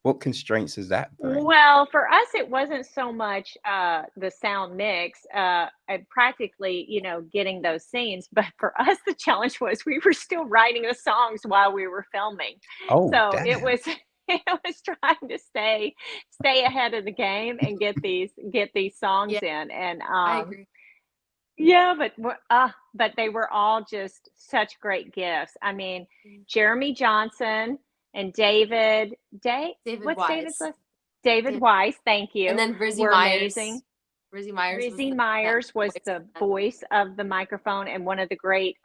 what constraints does that bring? Well, for us, it wasn't so much the sound mix, and practically, getting those scenes. But for us, the challenge was we were still writing the songs while we were filming. Oh, So it damn. was it was trying to stay ahead of the game and get these Yeah, songs in. And I agree. yeah, but they were all just such great gifts. I mean, Mm. Jeremy Johnson and David what's David's Wise. last? David David, Weiss, thank and you, then were amazing. Rizzy Myers was Rizzy the that Myers was voice. the voice of the microphone and one of the great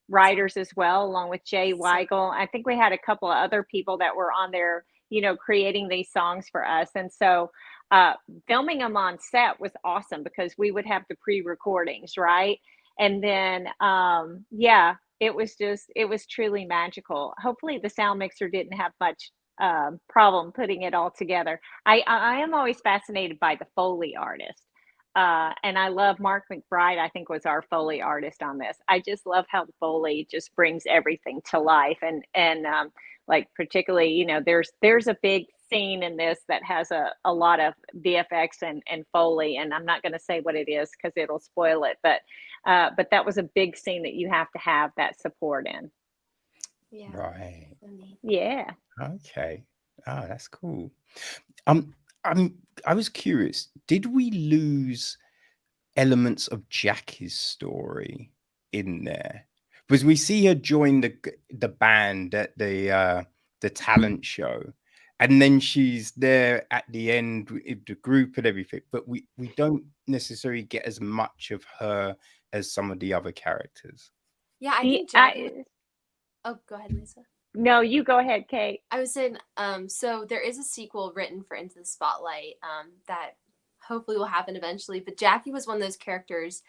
writers as well, along with Jay So Weigel. I think we had a couple of other people that were on there, creating these songs for us. And so uh, filming them on set was awesome because we would have the pre-recordings, right? And then, yeah, it was truly magical. Hopefully, the sound mixer didn't have much problem putting it all together. I am always fascinated by the Foley artist. And I love Mark McBride, I think was our Foley artist on this. I just love how the Foley just brings everything to life. And like particularly, there's a big scene in this that has a lot of VFX and Foley, and I'm not going to say what it is because it'll spoil it, but that was a big scene that you have to have that support in. yeah, Right. so neat. Yeah. Okay. Oh, that's cool. Um, I'm I was curious, did we lose elements of Jackie's story in there? Because we see her join the band at the talent show, and then she's there at the end with the group and everything, but we don't necessarily get as much of her as some of the other characters. Yeah, I Yeah, think Jackie was. Oh, go ahead, Lisa. no, you go ahead, Kate. I was saying, so there is a sequel written for Into the Spotlight, that hopefully will happen eventually. But Jackie was one of those characters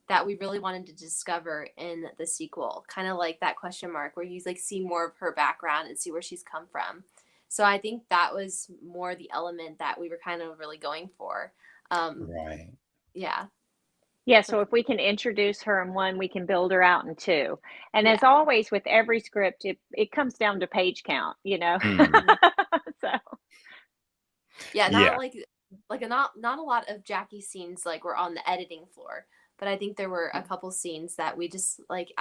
that we really wanted to discover in the sequel, kind of like that question mark where you like see more of her background and see where she's come from. So I think that was more the element that we were kind of really going for. Um, Right. yeah, Yeah, so so if we can introduce her in one, we can build her out in two. And as yeah, always with every script, it comes down to page count, you know. Mm. mhm. So Yeah, not Yeah. like not a lot of Jackie's scenes like were on the editing floor, but I think there were a couple scenes that we just like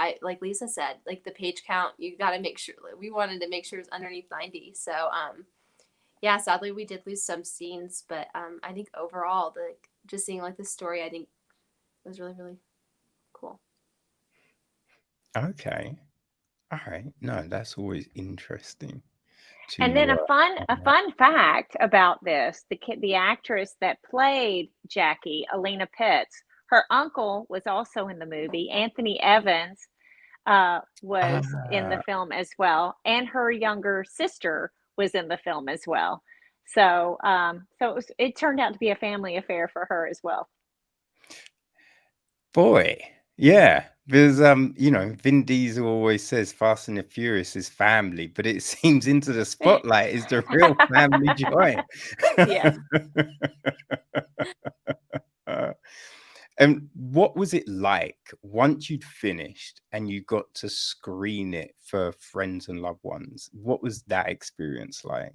Lisa said, like the page count, you got to make sure like, we wanted to make sure it's underneath 90. So yeah, sadly we did lose some scenes, but I think overall the just seeing like the story, I think was really really cool. Okay. All right. No, that's always interesting and then to a fun fact about this, the actress that played Jackie, Alina Pitts, her uncle was also in the movie. Anthony Evans was in the ah, film as well, and her younger sister was in the film as well. So it turned out to be a family affair for her as well. boy. Yeah. Because Vin Diesel always says Fast and the Furious is family, but it seems Into the Spotlight is the real family joy. Yeah. And what was it like once you'd finished and you got to screen it for friends and loved ones? What was that experience like?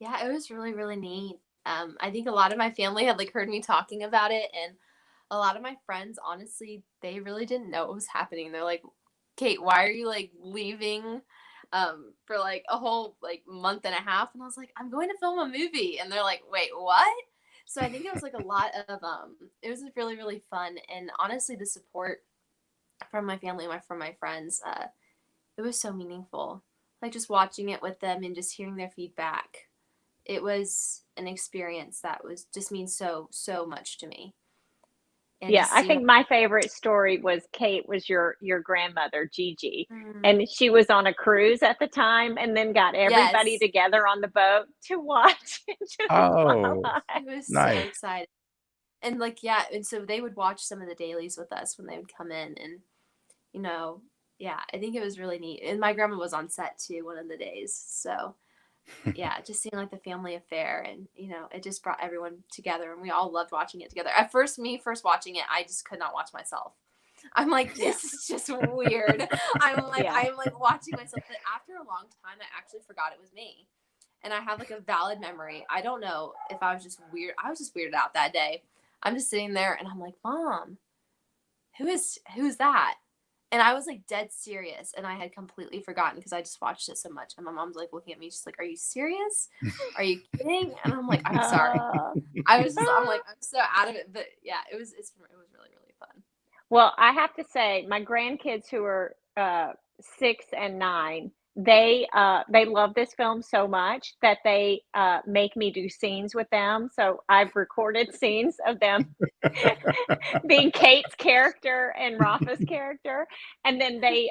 Yeah, it was really really neat. I think a lot of my family had like heard me talking about it, and a lot of my friends, honestly, they really didn't know what was happening. They're like, Kate, why are you like leaving for like a whole like month and a half? And I was like, I'm going to film a movie. And they're like, wait, what? So I think it was like a lot of it was really, really fun. And honestly, the support from my family, from my friends, it was so meaningful. Like just watching it with them and just hearing their feedback. It was an experience that was just means so, so much to me. And Yeah, just I seeing think my favorite story was Kate was your grandmother, Gigi. mm, And she was on a cruise at the time and then got everybody yes. together on the boat to watch Into the Oh, Spotlight. It was so nice. exciting. And like yeah, and so they would watch some of the dailies with us when they would come in and you know, yeah, I think it was really neat. And my grandma was on set too one of the days. So yeah, just seeing like the family affair, and it just brought everyone together, and we all loved watching it together. At first, me first watching it, I just could not watch myself. I'm like, Yeah. this is just weird. Yeah. I'm like watching myself, but after a long time, I actually forgot it was me, and I have like a valid memory. I don't know if I was just weird. I was just weirded out that day. I'm just sitting there, and I'm like, Mom, who's that? And I was like dead serious, and I had completely forgotten because I just watched it so much. And my mom's like looking at me, she's like, "Are you serious? Are you kidding?" And I'm like, "I'm sorry." Uh, I'm like, I'm so out of it. But yeah, it was really really fun. Well, I have to say, my grandkids who are 6 and 9, they love this film so much that they make me do scenes with them. So I've recorded scenes of them being Kate's character and Rafa's character, and then they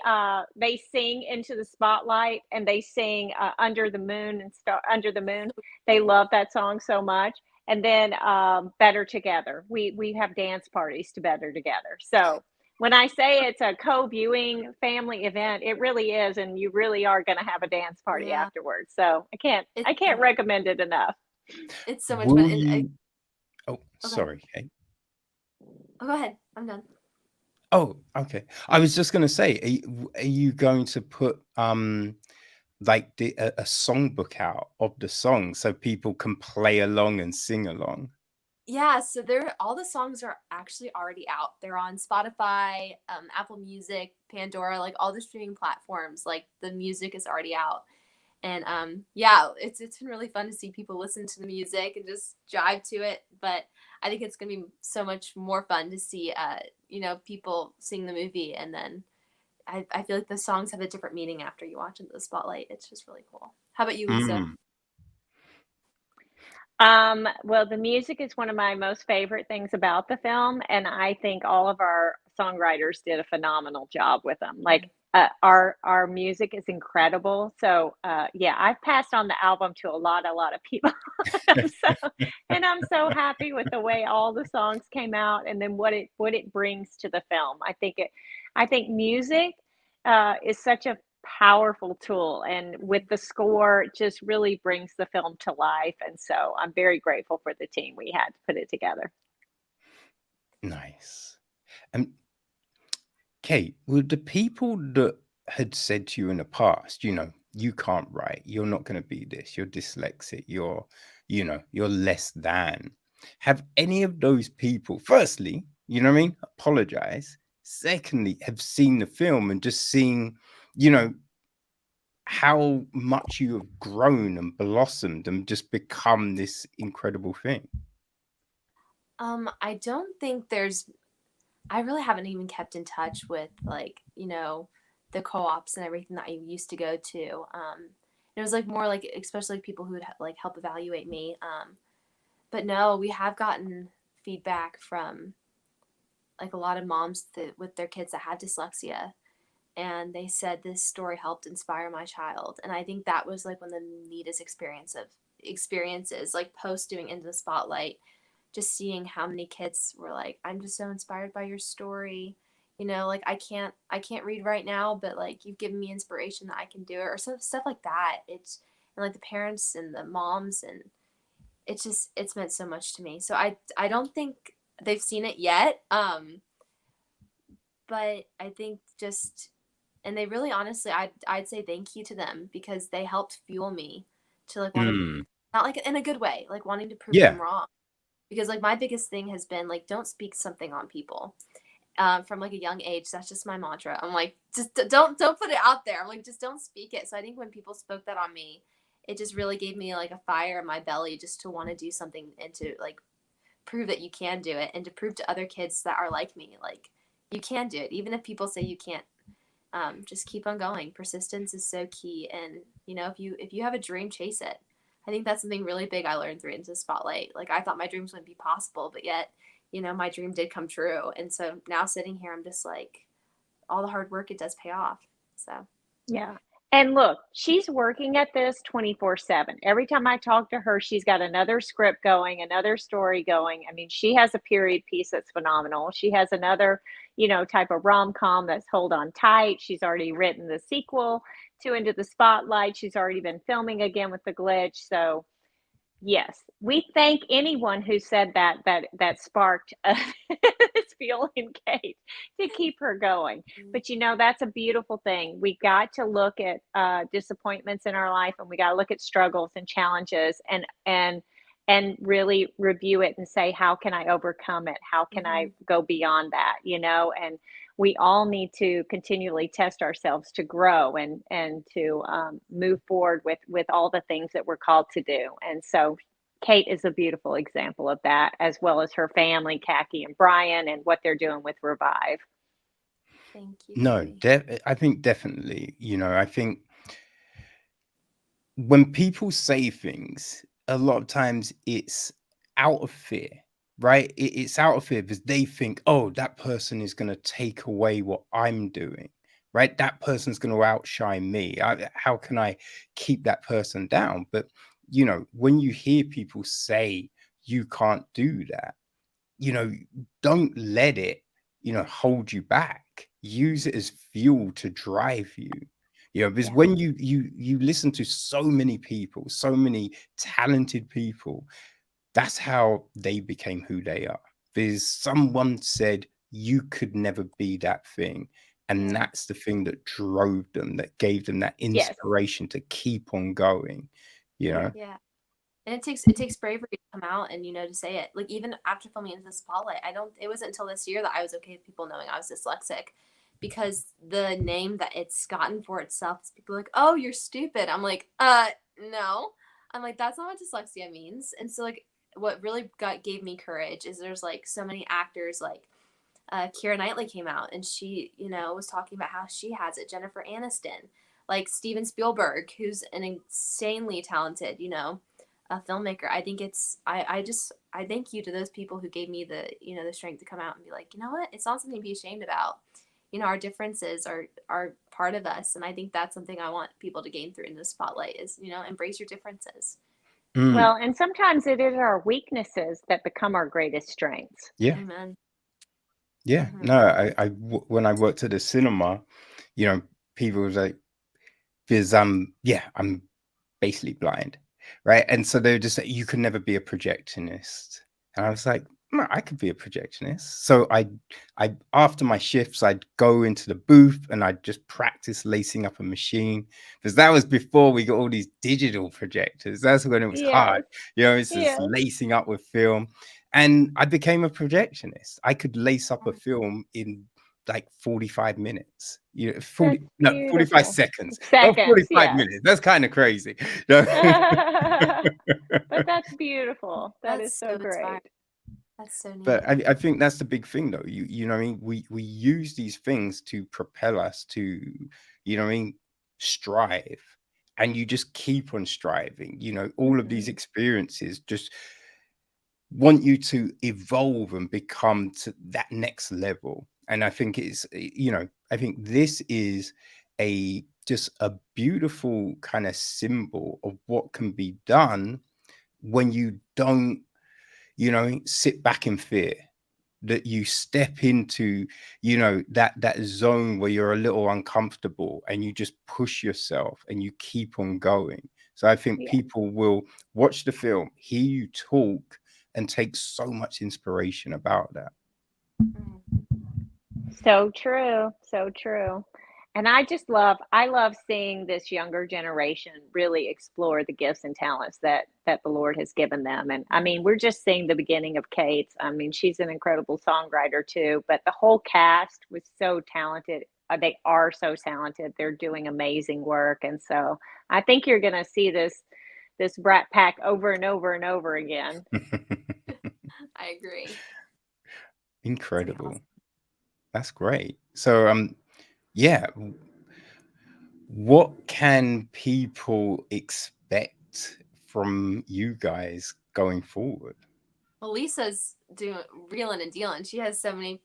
sing into the spotlight, and they sing Under the Moon and Star Under the Moon. They love that song so much. And then Better Together. We have dance parties to Better Together. So when I say it's a co-viewing family event, it really is, and you really are going to have a dance party Yeah, afterwards. So it's I can't recommend it enough. so much fun. Will you? Oh, Okay, sorry. Kate. oh, go ahead. I'm done. Oh, okay. I was just going to say, are you going to put like a songbook out of the song so people can play along and sing along? Yeah, so they're all the songs are actually already out. They're on Spotify, Apple Music, Pandora, like all the streaming platforms. Like the music is already out. And yeah, it's been really fun to see people listen to the music and just jive to it. But I think it's gonna be so much more fun to see people sing the movie, and then I feel like the songs have a different meaning after you watch Into the Spotlight. It's just really cool. How about you, Lisa? Mm. Well, the music is one of my most favorite things about the film, and I think all of our songwriters did a phenomenal job with them. Like our music is incredible. So yeah, I've passed on the album to a lot of people. So, and I'm so happy with the way all the songs came out, and then what it brings to the film. I think music is such a powerful tool, and with the score it just really brings the film to life, and so I'm very grateful for the team we had to put it together. Nice. And Kate, were the people that had said to you in the past, you can't write, you're not going to be this, you're dyslexic, you're less than. Have any of those people, firstly, you know what I mean, apologize. Secondly, have seen the film and just seen, you know, how much you have grown and blossomed and just become this incredible thing? I don't think there's I really haven't even kept in touch with the co-ops and everything that I used to go to. It was like more like especially people who would like help evaluate me. But no, we have gotten feedback from like a lot of moms with their kids that have dyslexia, and they said this story helped inspire my child. And I think that was like one of the neatest experiences, like post doing Into the Spotlight, just seeing how many kids were like, I'm just so inspired by your story. Like I can't read right now, but like you've given me inspiration that I can do it, or some stuff like that. And like the parents and the moms, and it's meant so much to me. So I don't think they've seen it yet. But I think just, and they really honestly, I'd say thank you to them, because they helped fuel me to like want to, Mm, not like in a good way, like wanting to prove them yeah. wrong. Because like my biggest thing has been like, don't speak something on people. From like a young age, that's just my mantra. I'm like, just don't put it out there. I'm like, just don't speak it. So I think when people spoke that on me, it just really gave me like a fire in my belly just to want to do something, and to like prove that you can do it, and to prove to other kids that are like me, like you can do it even if people say you can't. Just keep on going. Persistence is so key, and if you have a dream, chase it. I think that's something really big I learned through Into the Spotlight. Like I thought my dreams wouldn't be possible, but yet my dream did come true. And so now sitting here, I'm just like, all the hard work, it does pay off. So Yeah. And look, she's working at this 24/7. Every time I talk to her, she's got another script going, another story going. I mean, she has a period piece that's phenomenal. She has another, type of rom-com that's Hold On Tight. She's already written the sequel too into the spotlight. She's already been filming again with the glitch. So yes, we thank anyone who said that sparked this fuel in Kate to keep her going. But that's a beautiful thing. We got to look at disappointments in our life, and we got to look at struggles and challenges, and really review it and say, how can I overcome it? How can I go beyond that? And we all need to continually test ourselves to grow and to move forward with all the things that we're called to do. And so Kate is a beautiful example of that, as well as her family, Khaki and Brian, and what they're doing with Revive. Thank you. No, I think definitely, I think when people say things, a lot of times it's out of fear, right? It's out of fear because they think, oh, that person is going to take away what I'm doing, right? That person's going to outshine me. How can I keep that person down? But, when you hear people say you can't do that, don't let it, hold you back. Use it as fuel to drive you. Because when you listen to so many people, so many talented people, that's how they became who they are. Because someone said you could never be that thing. And that's the thing that drove them, that gave them that Yes. inspiration to keep on going, Yeah. And it takes bravery to come out and to say it. Like, even after filming Into the Spotlight, it wasn't until this year that I was okay with people knowing I was dyslexic, because the name that it's gotten for itself is people like, oh, you're stupid. I'm like, no. I'm like, that's not what dyslexia means. And so, like, what really gave me courage is there's like so many actors, like Keira Knightley came out and she, was talking about how she has it. Jennifer Aniston, like Steven Spielberg, who's an insanely talented, a filmmaker. I think I thank you to those people who gave me the, the strength to come out and be like, you know what, it's not something to be ashamed about. Our differences are part of us. And I think that's something I want people to gain through in the spotlight is, embrace your differences. Well, and sometimes it is our weaknesses that become our greatest strengths. Yeah. Amen. Yeah. No, when I worked at the cinema, people was like, because I'm basically blind, right? And so they would just say, you can never be a projectionist. And I was like, no, I could be a projectionist. So I after my shifts, I'd go into the booth and I'd just practice lacing up a machine, because that was before we got all these digital projectors. That's when it was hard. It's just lacing up with film. And I became a projectionist. I could lace up a film in like 45 minutes, 45 seconds. Oh, 45 minutes. That's kind of crazy. But that's beautiful. That's so great. Inspiring. That's so neat. But I think that's the big thing, though. You know what I mean? We use these things to propel us to, strive. And you just keep on striving. All of these experiences just want you to evolve and become to that next level. And I think I think this is just a beautiful kind of symbol of what can be done when you don't, sit back in fear, that you step into, that zone where you're a little uncomfortable and you just push yourself and you keep on going. So I think people will watch the film, hear you talk, and take so much inspiration about that. So true. So true. And I love seeing this younger generation really explore the gifts and talents that the Lord has given them. And I mean, we're just seeing the beginning of Kate. I mean, she's an incredible songwriter too, but the whole cast was so talented. They are so talented. They're doing amazing work. And so I think you're going to see this Brat Pack over and over and over again. I agree. Incredible. That's great. So yeah, what can people expect from you guys going forward? Well, Lisa's reeling and dealing. She has so many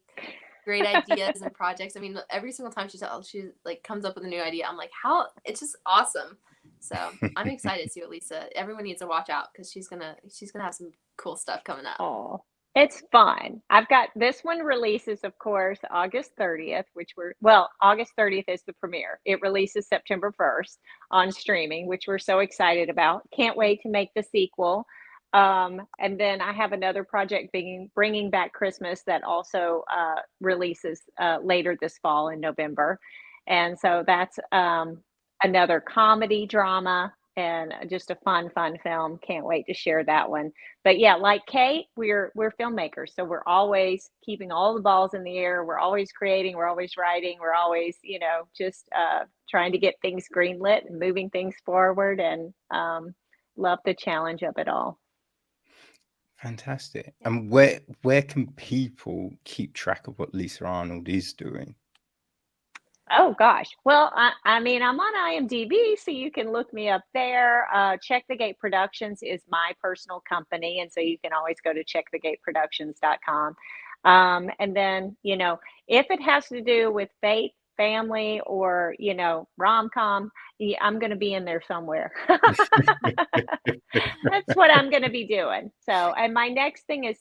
great ideas and projects. I mean, every single time she like comes up with a new idea, I'm like, how? It's just awesome. So I'm excited to see what Lisa. Everyone needs to watch out because she's gonna have some cool stuff coming up. Oh, It's fun. I've got this one releases, of course, August 30th, which well, August 30th is the premiere. It releases September 1st on streaming, which we're so excited about. Can't wait to make the sequel. And then I have another project being bringing back Christmas that also releases later this fall in November. And so that's another comedy drama and just a fun film. Can't wait to share that one. But yeah, like Kate, we're filmmakers, so we're always keeping all the balls in the air. We're always creating, we're always writing, we're always, just trying to get things greenlit and moving things forward, and love the challenge of it all. Fantastic. Yeah. And where can people keep track of what Lisa Arnold is doing? Oh gosh. Well, I mean, I'm on IMDb, so you can look me up there. Check the Gate Productions is my personal company, and so you can always go to checkthegateproductions.com. And then, if it has to do with faith, family, or rom-com, yeah, I'm going to be in there somewhere. That's what I'm going to be doing. So, and my next thing is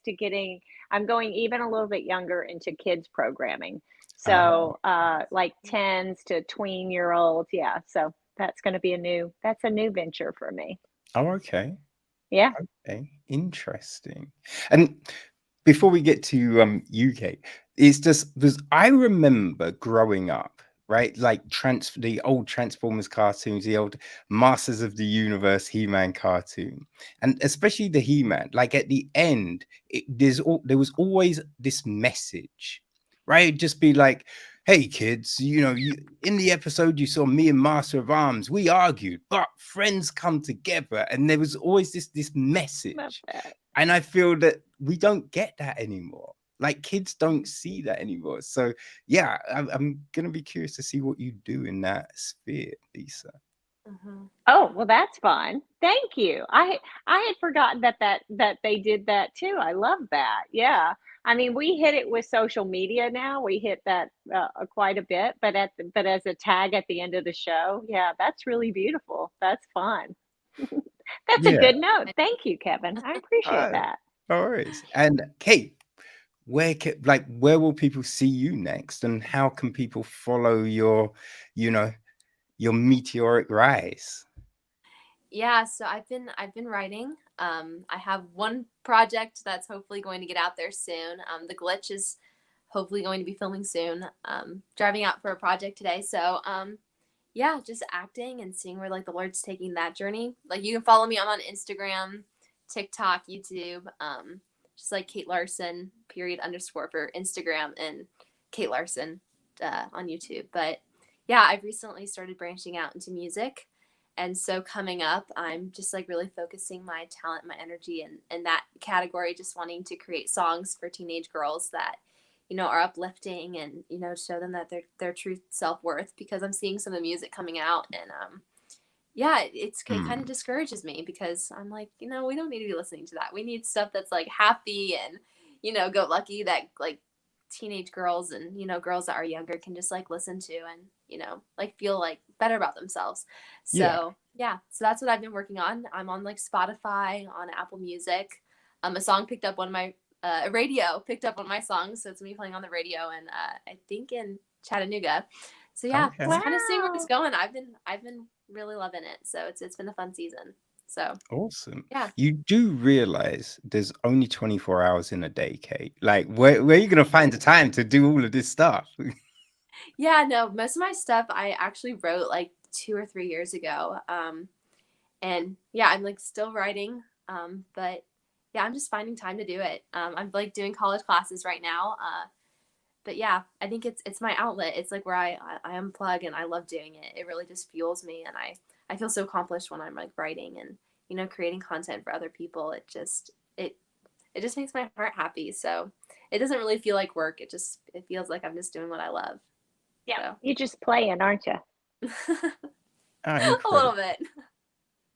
I'm going even a little bit younger into kids programming. Oh, So, like tens to tween-year olds. Yeah. So that's a new venture for me. oh, okay. Yeah. Okay. Interesting. And before we get to UK, it's just because I remember growing up, right? Like the old Transformers cartoons, the old Masters of the Universe He-Man cartoon, and especially the He-Man. Like at the end, there was always this message, right? It'd just be like, "Hey kids, you in the episode you saw me and Master of Arms. We argued, but friends come together." And there was always this Love message. that. And I feel that we don't get that anymore. Like kids don't see that anymore. So yeah, I'm gonna be curious to see what you do in that sphere, Lisa. Hmm. Oh, well, that's fun. Thank you. I had forgotten that they did that too. I love that. Yeah. I mean, we hit it with social media now. We hit that quite a bit, but as a tag at the end of the show, yeah, that's really beautiful. That's fun. That's a Yeah. good note. Thank you, Kevin. I appreciate Uh, that. all right. And Kate, where will people see you next, and how can people follow you know, your meteoric rise? Yeah, so I've been writing. I have one project that's hopefully going to get out there soon. The Glitch is hopefully going to be filming soon. Driving out for a project today, so yeah, just acting and seeing where like the Lord's taking that journey. Like you can follow me. I'm on Instagram, TikTok, YouTube. Just like Kate Larson period underscore for Instagram and Kate Larson on YouTube. But yeah, I've recently started branching out into music. And so coming up, I'm just like really focusing my talent, my energy in that category, just wanting to create songs for teenage girls that, are uplifting and, show them that their true self-worth, because I'm seeing some of the music coming out and yeah, it kind of Hmm. discourages me because I'm like, we don't need to be listening to that. We need stuff that's like happy and, go lucky that like teenage girls and, girls that are younger can just like listen to and, like feel like better about themselves. Yeah. So yeah, so that's what I've been working on. I'm on like Spotify, on Apple Music. A song picked up one of my, a radio picked up one of my songs. So it's me playing on the radio and I think in Chattanooga. So yeah, Okay. just kind of seeing where it's Wow. going. I've been really loving it. So it's been a fun season. So Awesome. yeah. You do realize there's only 24 hours in a day, Kate. Like, where are you going to find the time to do all of this stuff? Yeah, no, most of my stuff I actually wrote like 2 or 3 years ago. And yeah, I'm like still writing. But yeah, I'm just finding time to do it. I'm like doing college classes right now. But yeah, I think it's my outlet. It's like where I unplug and I love doing it. It really just fuels me, and I feel so accomplished when I'm like writing and creating content for other people. It just makes my heart happy. So it doesn't really feel like work. It feels like I'm just doing what I love. Yeah. So You're just playing, aren't you? Ah, a little incredible. bit.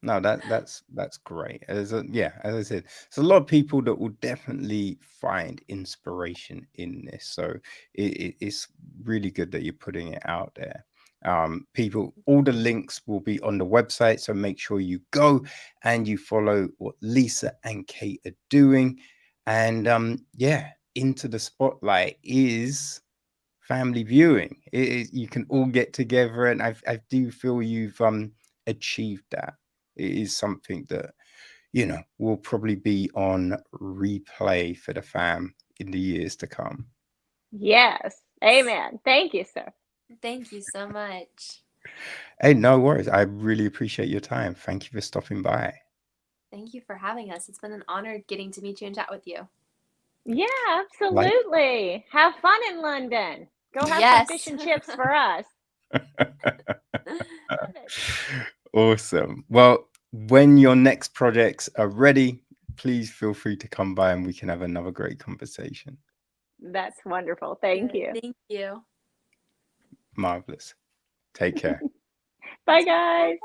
No, that's great. Yeah, as I said, there's a lot of people that will definitely find inspiration in this. So it's really good that you're putting it out there. People, all the links will be on the website, so make sure you go and you follow what Lisa and Kate are doing. And yeah, Into the Spotlight is family viewing. You can all get together, and I do feel you've achieved that. It is something that, you know, will probably be on replay for the fam in the years to come. Yes. Amen. Thank you, sir. Thank you so much. Hey, no worries. I really appreciate your time. Thank you for stopping by. Thank you for having us. It's been an honor getting to meet you and chat with you. Yeah, Like, absolutely. Have fun in London. Go have some fish Yes. and chips for us. Love it. awesome. Well, when your next projects are ready, please feel free to come by and we can have another great conversation. That's wonderful. Thank you. Thank you. Marvelous. Take care. Bye, guys.